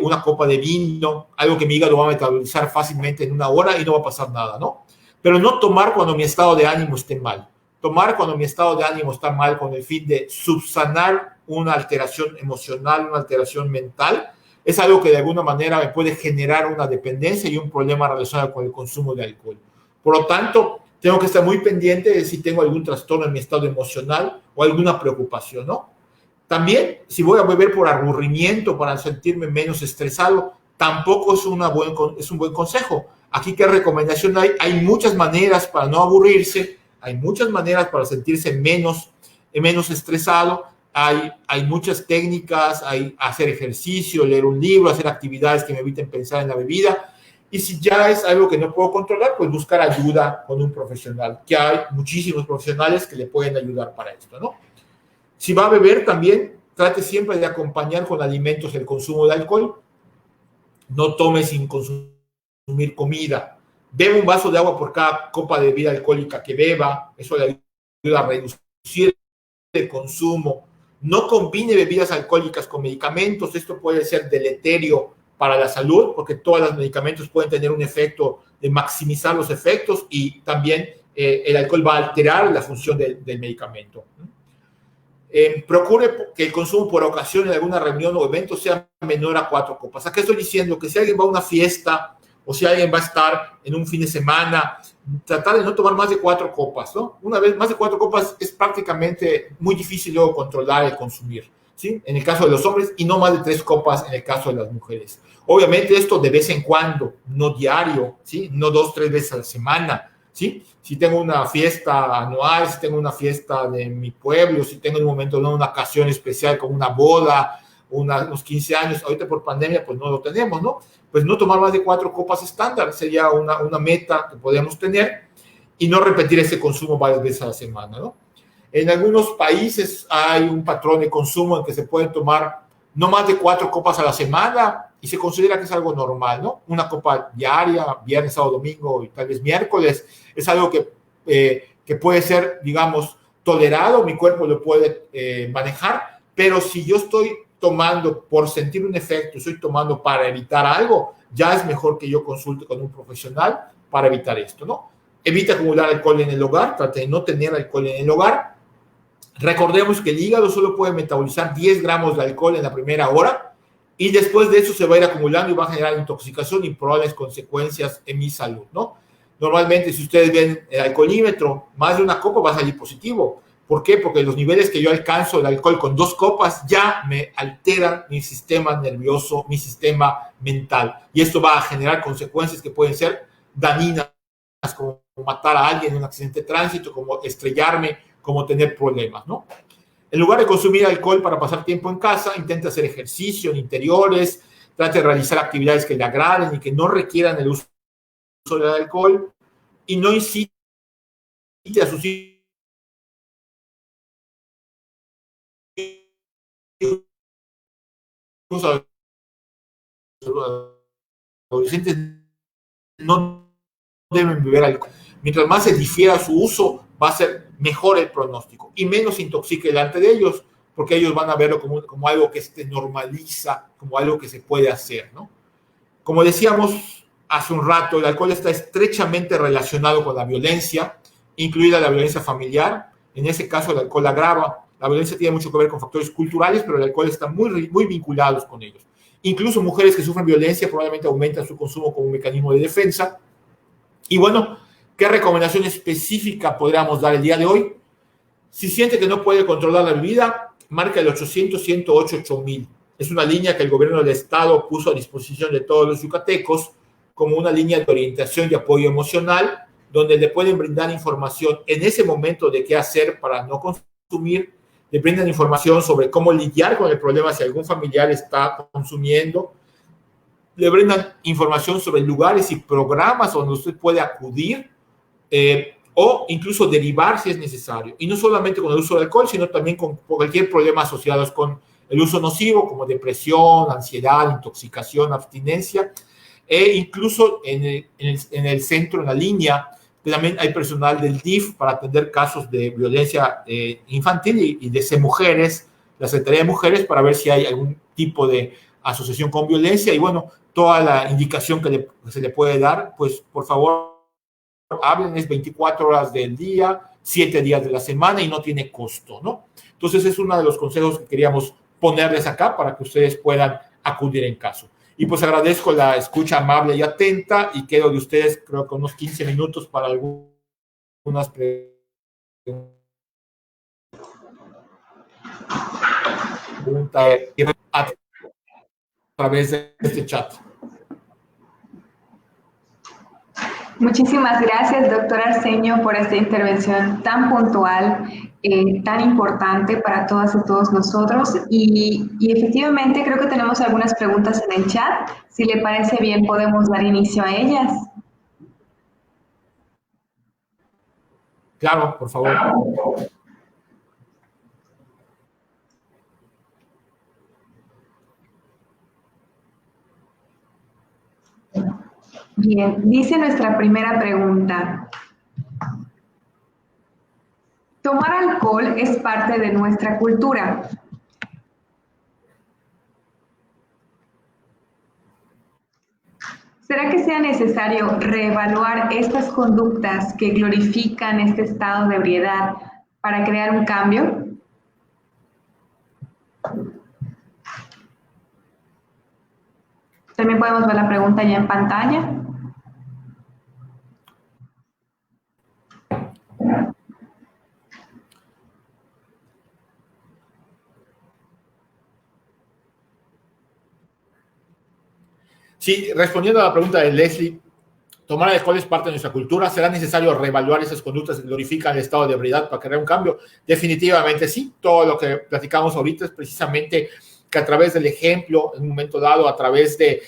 una copa de vino, algo que mi hígado va a metabolizar fácilmente en 1 hora y no va a pasar nada, ¿no? Pero no tomar cuando mi estado de ánimo esté mal. Tomar cuando mi estado de ánimo está mal con el fin de subsanar una alteración emocional, una alteración mental, es algo que de alguna manera me puede generar una dependencia y un problema relacionado con el consumo de alcohol. Por lo tanto, tengo que estar muy pendiente de si tengo algún trastorno en mi estado emocional o alguna preocupación, ¿no? También, si voy a beber por aburrimiento, para sentirme menos estresado, tampoco es un buen consejo. Aquí, ¿qué recomendación hay? Hay muchas maneras para no aburrirse, hay muchas maneras para sentirse menos estresado, hay muchas técnicas, hay hacer ejercicio, leer un libro, hacer actividades que me eviten pensar en la bebida. Y si ya es algo que no puedo controlar, pues buscar ayuda con un profesional, que hay muchísimos profesionales que le pueden ayudar para esto, ¿no? Si va a beber también, trate siempre de acompañar con alimentos el consumo de alcohol. No tome sin consumir comida. Bebe un vaso de agua por cada copa de bebida alcohólica que beba. Eso le ayuda a reducir de consumo, no combine bebidas alcohólicas con medicamentos. Esto puede ser deleterio para la salud, porque todos los medicamentos pueden tener un efecto de maximizar los efectos, y también el alcohol va a alterar la función del medicamento. Procure que el consumo por ocasión en alguna reunión o evento sea menor a 4 copas. ¿A qué estoy diciendo? Que si alguien va a una fiesta o si alguien va a estar en un fin de semana, tratar de no tomar más de 4 copas, ¿no? Una vez más de 4 copas es prácticamente muy difícil luego controlar el consumir, ¿sí? En el caso de los hombres, y no más de 3 copas en el caso de las mujeres. Obviamente esto de vez en cuando, no diario, ¿sí? No 2, 3 veces a la semana, ¿sí? Si tengo una fiesta anual, si tengo una fiesta de mi pueblo, si tengo en un momento una ocasión especial como una boda, unos 15 años, ahorita por pandemia pues no lo tenemos, ¿no? Pues no tomar más de 4 copas estándar sería una meta que podemos tener, y no repetir ese consumo varias veces a la semana, ¿no? En algunos países hay un patrón de consumo en que se pueden tomar no más de 4 copas a la semana, y se considera que es algo normal, ¿no? Una copa diaria, viernes, sábado, domingo y tal vez miércoles, es algo que puede ser, digamos, tolerado, mi cuerpo lo puede manejar, pero si yo estoy tomando por sentir un efecto, estoy tomando para evitar algo, ya es mejor que yo consulte con un profesional para evitar esto, ¿no? Evita acumular alcohol en el hogar, trate de no tener alcohol en el hogar. Recordemos que el hígado solo puede metabolizar 10 gramos de alcohol en la primera hora, y después de eso se va a ir acumulando y va a generar intoxicación y probables consecuencias en mi salud, ¿no? Normalmente, si ustedes ven el alcoholímetro, más de una copa va a salir positivo. ¿Por qué? Porque los niveles que yo alcanzo de alcohol con 2 copas ya me alteran mi sistema nervioso, mi sistema mental. Y esto va a generar consecuencias que pueden ser dañinas, como matar a alguien en un accidente de tránsito, como estrellarme, como tener problemas, ¿no? En lugar de consumir alcohol para pasar tiempo en casa, intente hacer ejercicio en interiores, trate de realizar actividades que le agraden y que no requieran el uso del alcohol, y no incite a sus hijos adolescentes, no deben beber alcohol. Mientras más se difiera su uso, va a ser mejor el pronóstico y menos intoxique delante de ellos, porque ellos van a verlo como algo que se normaliza, como algo que se puede hacer, ¿no? Como decíamos hace un rato, el alcohol está estrechamente relacionado con la violencia, incluida la violencia familiar. En ese caso, el alcohol agrava. La violencia tiene mucho que ver con factores culturales, pero el alcohol está muy vinculados con ellos. Incluso mujeres que sufren violencia probablemente aumentan su consumo como un mecanismo de defensa. Y bueno, ¿qué recomendación específica podríamos dar el día de hoy? Si siente que no puede controlar la bebida, marca el 800-108-8000. Es una línea que el gobierno del estado puso a disposición de todos los yucatecos como una línea de orientación y apoyo emocional, donde le pueden brindar información en ese momento de qué hacer para no consumir, le brindan información sobre cómo lidiar con el problema si algún familiar está consumiendo, le brindan información sobre lugares y programas donde usted puede acudir, o incluso derivar si es necesario. Y no solamente con el uso de alcohol, sino también con cualquier problema asociado con el uso nocivo, como depresión, ansiedad, intoxicación, abstinencia. E incluso en el centro, en la línea, también hay personal del DIF para atender casos de violencia infantil y de mujeres, la Secretaría de Mujeres, para ver si hay algún tipo de asociación con violencia. Y bueno, toda la indicación que se le puede dar, pues por favor, hablen, es 24 horas del día, 7 días de la semana y no tiene costo, ¿no? Entonces es uno de los consejos que queríamos ponerles acá para que ustedes puedan acudir en caso. Y pues agradezco la escucha amable y atenta y quedo de ustedes creo que unos 15 minutos para algunas preguntas a través de este chat. Muchísimas gracias, doctor Arsenio, por esta intervención tan puntual, tan importante para todas y todos nosotros. Y efectivamente creo que tenemos algunas preguntas en el chat. Si le parece bien, podemos dar inicio a ellas. Claro, por favor. Bien, dice nuestra primera pregunta. Tomar alcohol es parte de nuestra cultura. ¿Será que sea necesario reevaluar estas conductas que glorifican este estado de ebriedad para crear un cambio? También podemos ver la pregunta ya en pantalla. Sí, respondiendo a la pregunta de Leslie, tomar alcohol es parte de nuestra cultura. ¿Será necesario reevaluar esas conductas que glorifican el estado de ebriedad para crear un cambio? Definitivamente sí. Todo lo que platicamos ahorita es precisamente que a través del ejemplo, en un momento dado, a través del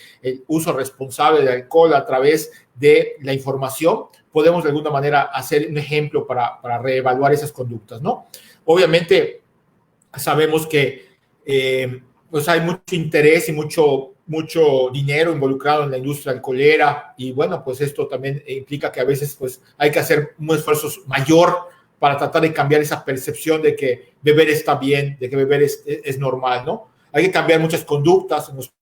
uso responsable del alcohol, a través de la información, podemos de alguna manera hacer un ejemplo para reevaluar esas conductas, ¿no? Obviamente sabemos que pues hay mucho interés y mucho dinero involucrado en la industria alcoholera y bueno, pues esto también implica que a veces pues hay que hacer un esfuerzo mayor para tratar de cambiar esa percepción de que beber está bien, de que beber es normal, ¿no? Hay que cambiar muchas conductas en los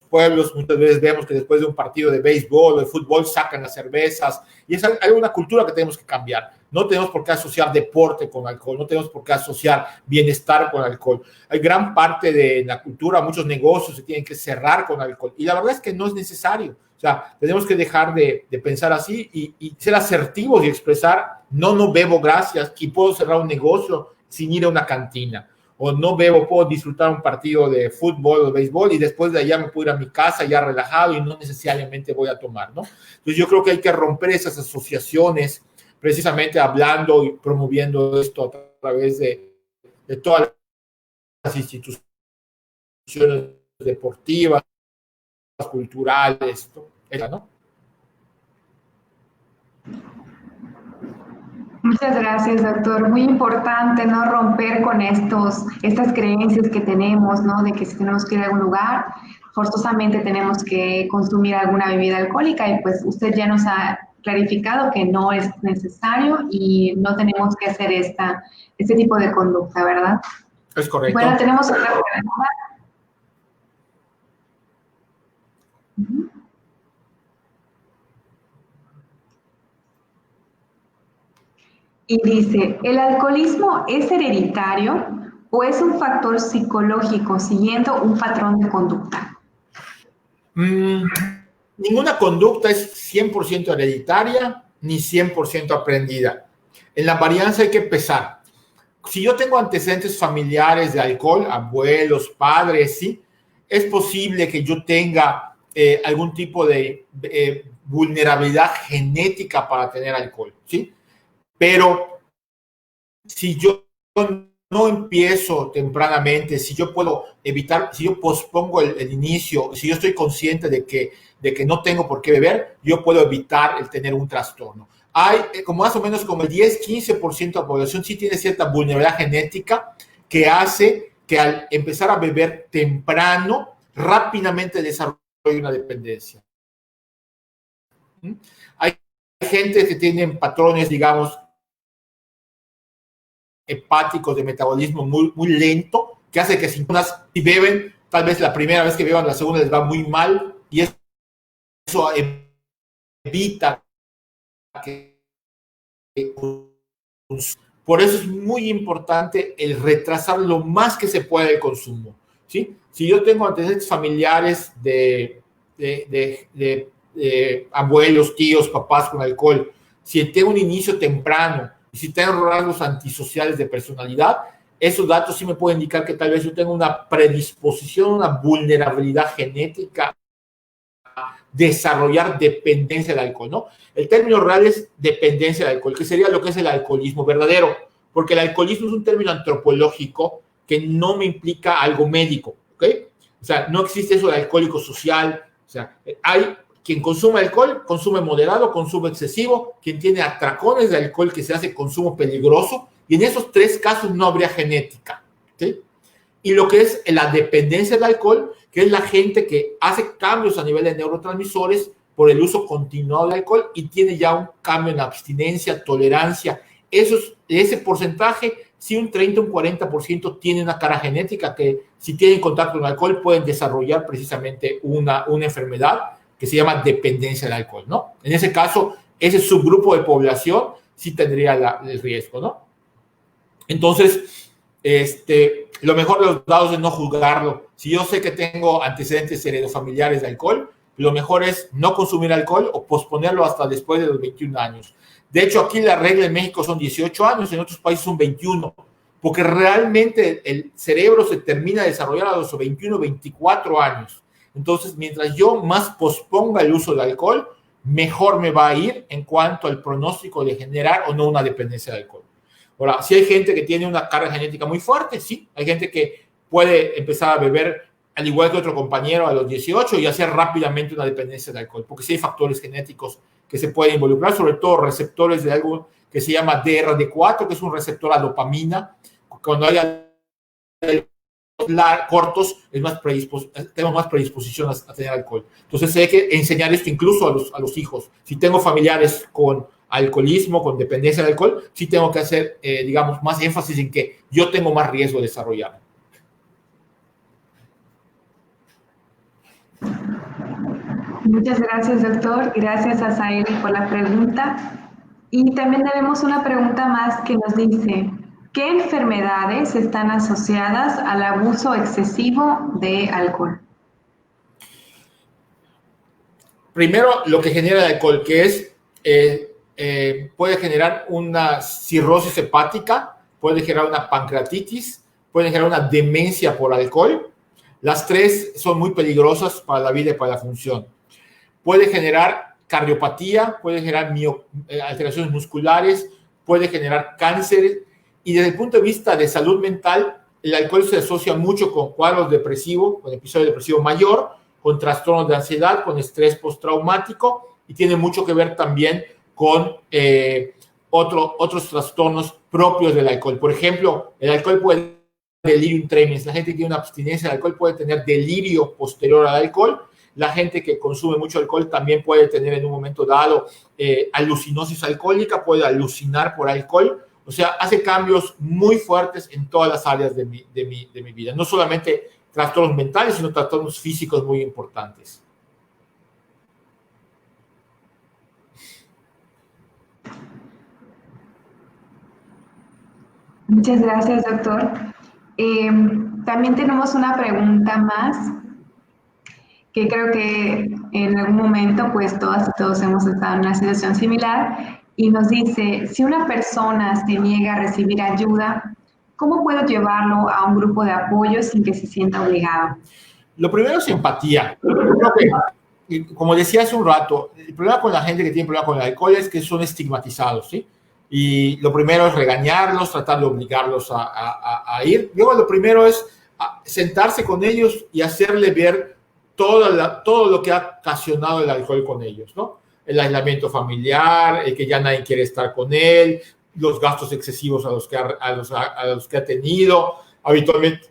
pueblos. Muchas veces vemos que después de un partido de béisbol o de fútbol sacan las cervezas y hay una cultura que tenemos que cambiar. No tenemos por qué asociar deporte con alcohol, no tenemos por qué asociar bienestar con alcohol. Hay gran parte de la cultura, muchos negocios se tienen que cerrar con alcohol y la verdad es que no es necesario. O sea, tenemos que dejar de pensar así y ser asertivos y expresar, no bebo, gracias, y puedo cerrar un negocio sin ir a una cantina. O no bebo, puedo disfrutar un partido de fútbol o de béisbol y después de allá me puedo ir a mi casa ya relajado y no necesariamente voy a tomar, ¿no? Entonces yo creo que hay que romper esas asociaciones precisamente hablando y promoviendo esto a través de todas las instituciones deportivas, culturales, ¿no? Muchas gracias, doctor. Muy importante, ¿no? Romper con estas creencias que tenemos, ¿no? De que si tenemos que ir a algún lugar, forzosamente tenemos que consumir alguna bebida alcohólica y pues usted ya nos ha clarificado que no es necesario y no tenemos que hacer este tipo de conducta, ¿verdad? Es correcto. Bueno, tenemos otra pregunta. Y dice, ¿el alcoholismo es hereditario o es un factor psicológico siguiendo un patrón de conducta? Ninguna conducta es 100% hereditaria ni 100% aprendida. En la varianza hay que pesar. Si yo tengo antecedentes familiares de alcohol, abuelos, padres, ¿sí? Es posible que yo tenga algún tipo de vulnerabilidad genética para tener alcohol, ¿sí? Pero si yo no empiezo tempranamente, si yo puedo evitar, si yo pospongo el inicio, si yo estoy consciente de que no tengo por qué beber, yo puedo evitar el tener un trastorno. Hay como más o menos como el 10-15% de la población sí tiene cierta vulnerabilidad genética que hace que al empezar a beber temprano, rápidamente desarrolle una dependencia. Hay gente que tienen patrones, digamos, hepáticos de metabolismo muy lento, que hace que si beben, tal vez la primera vez que beban, la segunda les va muy mal, y eso evita que... Por eso es muy importante el retrasar lo más que se pueda el consumo, ¿sí? Si yo tengo antecedentes familiares de abuelos, tíos, papás con alcohol, si tengo un inicio temprano y si tengo rasgos antisociales de personalidad, esos datos sí me pueden indicar que tal vez yo tengo una predisposición, una vulnerabilidad genética a desarrollar dependencia del alcohol, ¿no? El término real es dependencia del alcohol, que sería lo que es el alcoholismo verdadero, porque el alcoholismo es un término antropológico que no me implica algo médico, ¿ok? O sea, no existe eso de alcohólico social, o sea, hay quien consume alcohol, consume moderado, consume excesivo, quien tiene atracones de alcohol que se hace consumo peligroso, y en esos tres casos no habría genética, ¿sí? Y lo que es la dependencia del alcohol, que es la gente que hace cambios a nivel de neurotransmisores por el uso continuado del alcohol y tiene ya un cambio en abstinencia, tolerancia ese porcentaje, si un 30 o un 40% tiene una carga genética que si tienen contacto con el alcohol pueden desarrollar precisamente una enfermedad que se llama dependencia del alcohol, ¿no? En ese caso, ese subgrupo de población sí tendría el riesgo, ¿no? Entonces, lo mejor de los dados es no juzgarlo. Si yo sé que tengo antecedentes heredofamiliares de alcohol, lo mejor es no consumir alcohol o posponerlo hasta después de los 21 años. De hecho, aquí la regla en México son 18 años, en otros países son 21, porque realmente el cerebro se termina de desarrollar a los 21, 24 años. Entonces, mientras yo más posponga el uso del alcohol, mejor me va a ir en cuanto al pronóstico de generar o no una dependencia de alcohol. Ahora, si hay gente que tiene una carga genética muy fuerte, sí, hay gente que puede empezar a beber al igual que otro compañero a los 18 y hacer rápidamente una dependencia de alcohol, porque sí hay factores genéticos que se pueden involucrar, sobre todo receptores de algo que se llama DRD4, que es un receptor a dopamina. Cuando haya cortos, tenemos más predisposición a tener alcohol. Entonces hay que enseñar esto incluso a los hijos. Si tengo familiares con alcoholismo, con dependencia de alcohol, sí tengo que hacer, digamos, más énfasis en que yo tengo más riesgo de desarrollar. Muchas gracias, doctor. Gracias a Saeli por la pregunta. Y también tenemos una pregunta más que nos dice, ¿qué enfermedades están asociadas al abuso excesivo de alcohol? Primero, lo que genera el alcohol, que es, puede generar una cirrosis hepática, puede generar una pancreatitis, puede generar una demencia por alcohol. Las tres son muy peligrosas para la vida y para la función. Puede generar cardiopatía, puede generar alteraciones musculares, puede generar cáncer. Y desde el punto de vista de salud mental, el alcohol se asocia mucho con cuadros depresivos, con episodio depresivo mayor, con trastornos de ansiedad, con estrés postraumático, y tiene mucho que ver también con otros trastornos propios del alcohol. Por ejemplo, el alcohol puede tener delirium tremens. La gente que tiene una abstinencia de alcohol puede tener delirio posterior al alcohol. La gente que consume mucho alcohol también puede tener en un momento dado alucinosis alcohólica, puede alucinar por alcohol. O sea, hace cambios muy fuertes en todas las áreas de mi vida. No solamente trastornos mentales, sino trastornos físicos muy importantes. Muchas gracias, doctor. También tenemos una pregunta más que creo que en algún momento, pues todas y todos hemos estado en una situación similar, y nos dice, si una persona se niega a recibir ayuda, ¿cómo puedo llevarlo a un grupo de apoyo sin que se sienta obligado? Lo primero es empatía. Creo que, como decía hace un rato, el problema con la gente que tiene problema con el alcohol es que son estigmatizados, ¿sí? Y lo primero es regañarlos, tratar de obligarlos a ir. Luego lo primero es sentarse con ellos y hacerle ver todo lo que ha ocasionado el alcohol con ellos, ¿no? El aislamiento familiar, el que ya nadie quiere estar con él, los gastos excesivos a los que ha tenido, habitualmente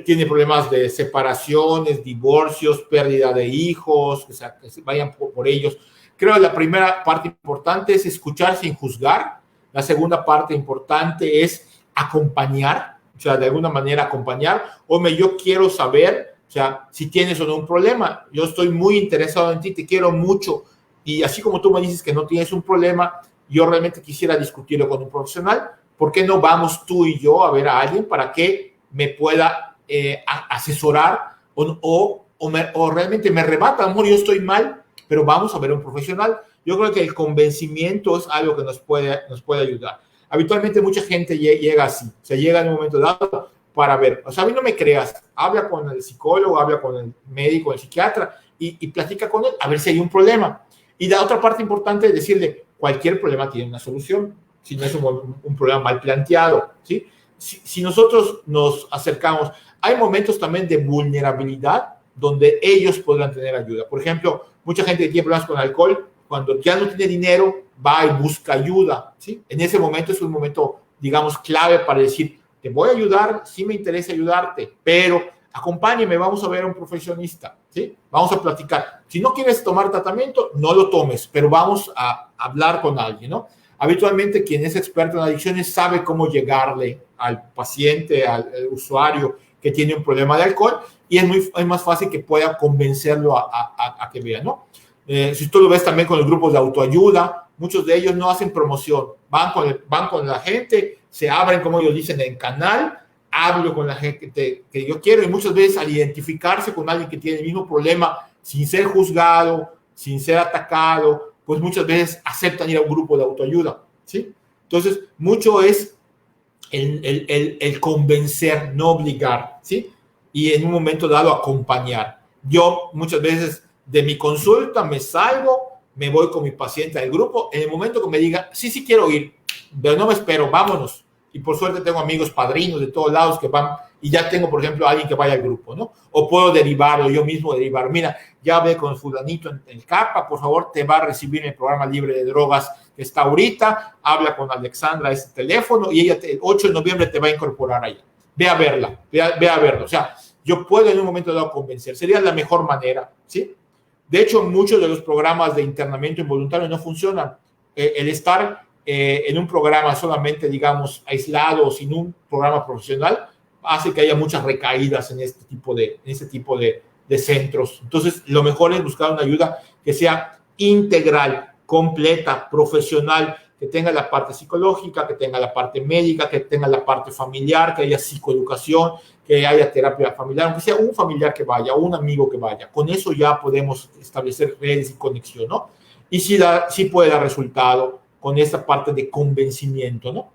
tiene problemas de separaciones, divorcios, pérdida de hijos, que se vayan por ellos. Creo que la primera parte importante es escuchar sin juzgar. La segunda parte importante es acompañar, o sea, de alguna manera acompañar. Hombre, yo quiero saber, o sea, si tienes o no un problema. Yo estoy muy interesado en ti, te quiero mucho. Y así como tú me dices que no tienes un problema, yo realmente quisiera discutirlo con un profesional. ¿Por qué no vamos tú y yo a ver a alguien para que me pueda asesorar o realmente me rebata? Amor, yo estoy mal, pero vamos a ver a un profesional. Yo creo que el convencimiento es algo que nos puede ayudar. Habitualmente mucha gente llega así, o sea, llega en un momento dado para ver. O sea, a mí no me creas, habla con el psicólogo, habla con el médico, el psiquiatra y platica con él a ver si hay un problema. Y la otra parte importante es decirle, cualquier problema tiene una solución, si no es un problema mal planteado, ¿sí? Si nosotros nos acercamos, hay momentos también de vulnerabilidad donde ellos podrán tener ayuda. Por ejemplo, mucha gente que tiene problemas con alcohol, cuando ya no tiene dinero, va y busca ayuda, ¿sí? En ese momento es un momento, digamos, clave para decir, te voy a ayudar, sí me interesa ayudarte, pero acompáñeme, vamos a ver a un profesionista, ¿sí? Vamos a platicar. Si no quieres tomar tratamiento, no lo tomes, pero vamos a hablar con alguien, ¿no? Habitualmente quien es experto en adicciones sabe cómo llegarle al paciente, al usuario que tiene un problema de alcohol, y es más fácil que pueda convencerlo a que vea, ¿no? Si tú lo ves también con los grupos de autoayuda, muchos de ellos no hacen promoción, van con la gente, se abren, como ellos dicen, en canal, hablo con la gente que yo quiero, y muchas veces al identificarse con alguien que tiene el mismo problema, sin ser juzgado, sin ser atacado, pues muchas veces aceptan ir a un grupo de autoayuda, ¿sí? Entonces, mucho es el convencer, no obligar, ¿sí? Y en un momento dado acompañar. Yo muchas veces de mi consulta me salgo, me voy con mi paciente al grupo, en el momento que me diga, sí quiero ir, pero no me espero, vámonos. Y por suerte tengo amigos padrinos de todos lados que van, y ya tengo, por ejemplo, a alguien que vaya al grupo, ¿no? O puedo derivarlo, yo mismo derivar. Mira, ya hablé con fulanito en el CAPA, por favor, te va a recibir en el programa libre de drogas que está ahorita, habla con Alexandra a ese teléfono, y ella el 8 de noviembre te va a incorporar allá. Ve a verla, ve a verlo. O sea, yo puedo en un momento dado convencer. Sería la mejor manera, ¿sí? De hecho, muchos de los programas de internamiento involuntario no funcionan. El estar en un programa solamente, digamos, aislado o sin un programa profesional, hace que haya muchas recaídas en este tipo de centros. Entonces, lo mejor es buscar una ayuda que sea integral, completa, profesional, que tenga la parte psicológica, que tenga la parte médica, que tenga la parte familiar, que haya psicoeducación, que haya terapia familiar, aunque sea un familiar que vaya, o un amigo que vaya. Con eso ya podemos establecer redes y conexión, ¿no? Y sí puede dar resultado con esta parte de convencimiento, ¿no?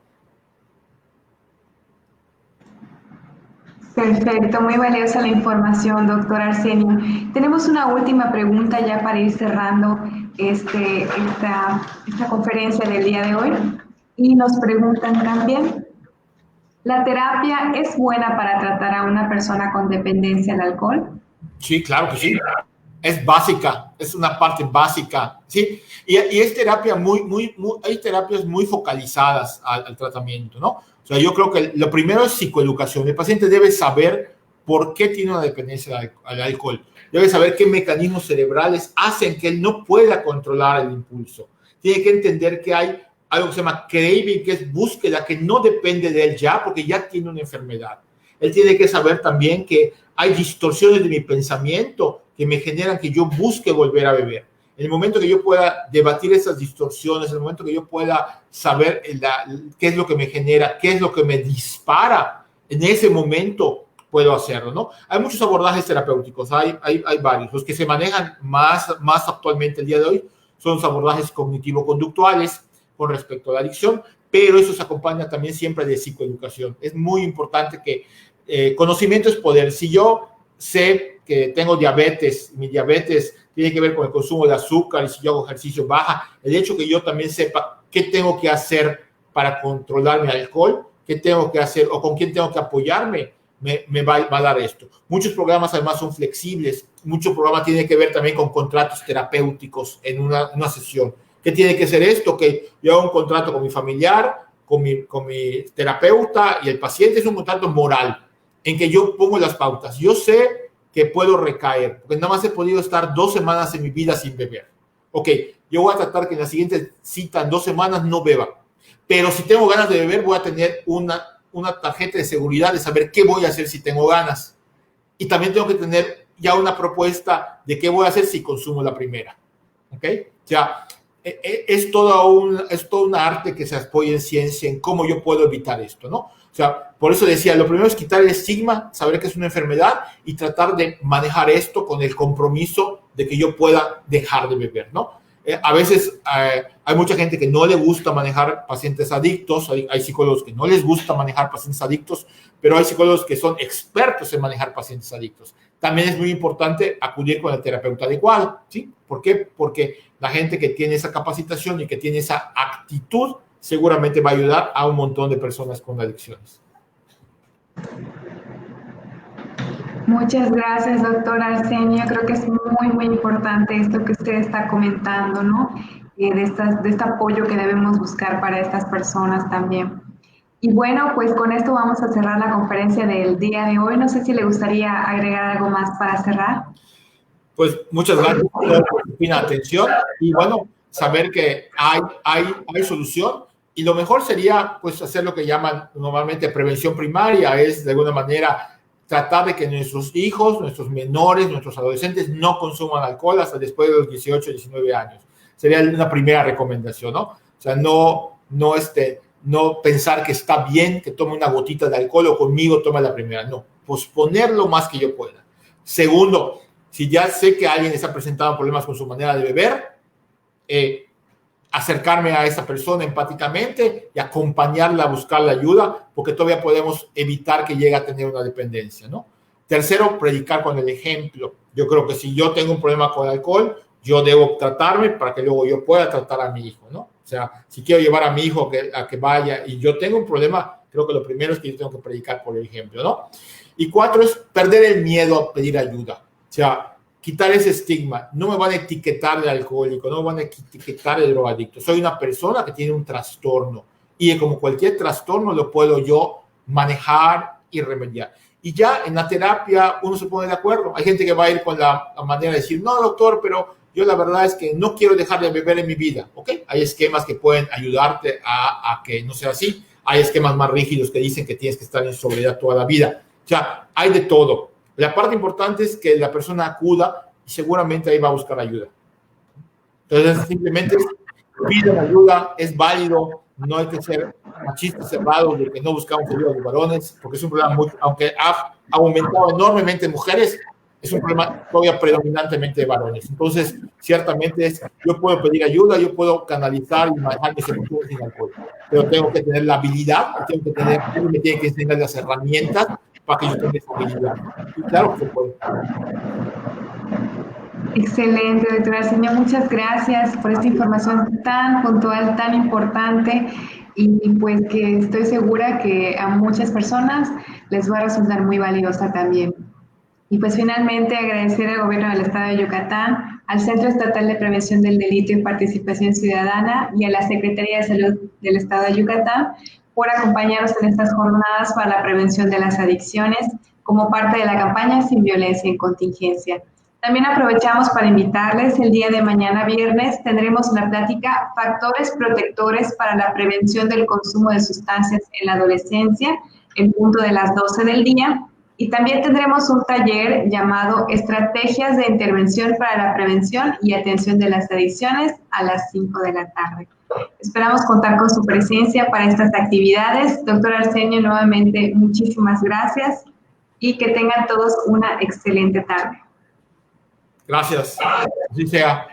Perfecto, muy valiosa la información, doctor Arsenio. Tenemos una última pregunta ya para ir cerrando esta conferencia del día de hoy. Y nos preguntan también, ¿la terapia es buena para tratar a una persona con dependencia al alcohol? Sí, claro que sí. Es básica, es una parte básica, ¿sí? Y es terapia hay terapias muy focalizadas al tratamiento, ¿no? O sea, yo creo que lo primero es psicoeducación. El paciente debe saber por qué tiene una dependencia al alcohol. Debe saber qué mecanismos cerebrales hacen que él no pueda controlar el impulso. Tiene que entender que hay algo que se llama craving, que es búsqueda, que no depende de él ya, porque ya tiene una enfermedad. Él tiene que saber también que hay distorsiones de mi pensamiento que me generan que yo busque volver a beber. En el momento que yo pueda debatir esas distorsiones, en el momento que yo pueda saber qué es lo que me genera, qué es lo que me dispara, en ese momento puedo hacerlo, ¿no? Hay muchos abordajes terapéuticos, hay varios. Los que se manejan más actualmente el día de hoy son los abordajes cognitivo-conductuales con respecto a la adicción, pero eso se acompaña también siempre de psicoeducación. Es muy importante que conocimiento es poder. Si yo sé que tengo diabetes, mi diabetes tiene que ver con el consumo de azúcar, y si yo hago ejercicio baja, el hecho que yo también sepa qué tengo que hacer para controlar mi alcohol, qué tengo que hacer o con quién tengo que apoyarme, me va a dar esto. Muchos programas además son flexibles, muchos programas tienen que ver también con contratos terapéuticos en una sesión. ¿Qué tiene que ser esto? Que yo hago un contrato con mi familiar, con mi terapeuta, y el paciente es un contrato moral en que yo pongo las pautas. Yo sé que puedo recaer, porque nada más he podido estar 2 semanas en mi vida sin beber. Ok, yo voy a tratar que en la siguiente cita, en 2 semanas, no beba. Pero si tengo ganas de beber, voy a tener una tarjeta de seguridad de saber qué voy a hacer si tengo ganas. Y también tengo que tener ya una propuesta de qué voy a hacer si consumo la primera. ¿Ok? O sea, es todo un arte que se apoya en ciencia, en cómo yo puedo evitar esto, ¿no? O sea, por eso decía, lo primero es quitar el estigma, saber que es una enfermedad y tratar de manejar esto con el compromiso de que yo pueda dejar de beber, ¿no? A veces hay mucha gente que no le gusta manejar pacientes adictos, hay psicólogos que no les gusta manejar pacientes adictos, pero hay psicólogos que son expertos en manejar pacientes adictos. También es muy importante acudir con el terapeuta adecuado, ¿sí? ¿Por qué? Porque la gente que tiene esa capacitación y que tiene esa actitud seguramente va a ayudar a un montón de personas con adicciones. Muchas gracias, doctor Arsenio. Creo que es muy importante esto que usted está comentando, ¿no? De este apoyo que debemos buscar para estas personas también. Y bueno, pues con esto vamos a cerrar la conferencia del día de hoy. No sé si le gustaría agregar algo más para cerrar. Pues muchas gracias por su fina atención y bueno, saber que hay solución. Y lo mejor sería, pues, hacer lo que llaman normalmente prevención primaria, es de alguna manera tratar de que nuestros hijos, nuestros menores, nuestros adolescentes no consuman alcohol hasta después de los 18, 19 años. Sería una primera recomendación, ¿no? O sea, no pensar que está bien que tome una gotita de alcohol o conmigo tome la primera. No, posponer lo más que yo pueda. Segundo, si ya sé que alguien está presentando problemas con su manera de beber, acercarme a esa persona empáticamente y acompañarla a buscar la ayuda, porque todavía podemos evitar que llegue a tener una dependencia, ¿no? Tercero, predicar con el ejemplo. Yo creo que si yo tengo un problema con el alcohol, yo debo tratarme para que luego yo pueda tratar a mi hijo, ¿no? O sea, si quiero llevar a mi hijo a que vaya y yo tengo un problema, creo que lo primero es que yo tengo que predicar por el ejemplo, ¿no? Y cuatro es perder el miedo a pedir ayuda. O sea, quitar ese estigma. No me van a etiquetar de alcohólico, no me van a etiquetar de drogadicto. Soy una persona que tiene un trastorno y como cualquier trastorno lo puedo yo manejar y remediar. Y ya en la terapia uno se pone de acuerdo. Hay gente que va a ir con la manera de decir, no, doctor, pero yo la verdad es que no quiero dejar de beber en mi vida. ¿Ok? Hay esquemas que pueden ayudarte a que no sea así. Hay esquemas más rígidos que dicen que tienes que estar en sobriedad toda la vida. O sea, hay de todo. La parte importante es que la persona acuda y seguramente ahí va a buscar ayuda. Entonces, simplemente piden ayuda, es válido, no hay que ser machistas cerrados de que no buscamos ayuda a los varones, porque es un problema, aunque ha aumentado enormemente en mujeres, es un problema todavía predominantemente de varones. Entonces, ciertamente yo puedo pedir ayuda, yo puedo canalizar y manejar mis emociones sin alcohol, pero tengo que tener la habilidad, alguien me tiene que enseñar las herramientas para que yo tenga esa habilidad. Y claro que se puede. Excelente, doctora Arsenio. Muchas gracias por esta información tan puntual, tan importante y pues que estoy segura que a muchas personas les va a resultar muy valiosa también. Y pues finalmente agradecer al Gobierno del Estado de Yucatán, al Centro Estatal de Prevención del Delito y Participación Ciudadana y a la Secretaría de Salud del Estado de Yucatán por acompañarnos en estas jornadas para la prevención de las adicciones como parte de la campaña Sin Violencia en Contingencia. También aprovechamos para invitarles, el día de mañana viernes tendremos la plática Factores Protectores para la Prevención del Consumo de Sustancias en la Adolescencia, en punto de las 12 del día. Y también tendremos un taller llamado Estrategias de Intervención para la Prevención y Atención de las Adicciones a las 5 de la tarde. Esperamos contar con su presencia para estas actividades. Doctor Arsenio, nuevamente muchísimas gracias y que tengan todos una excelente tarde. Gracias. Así sea.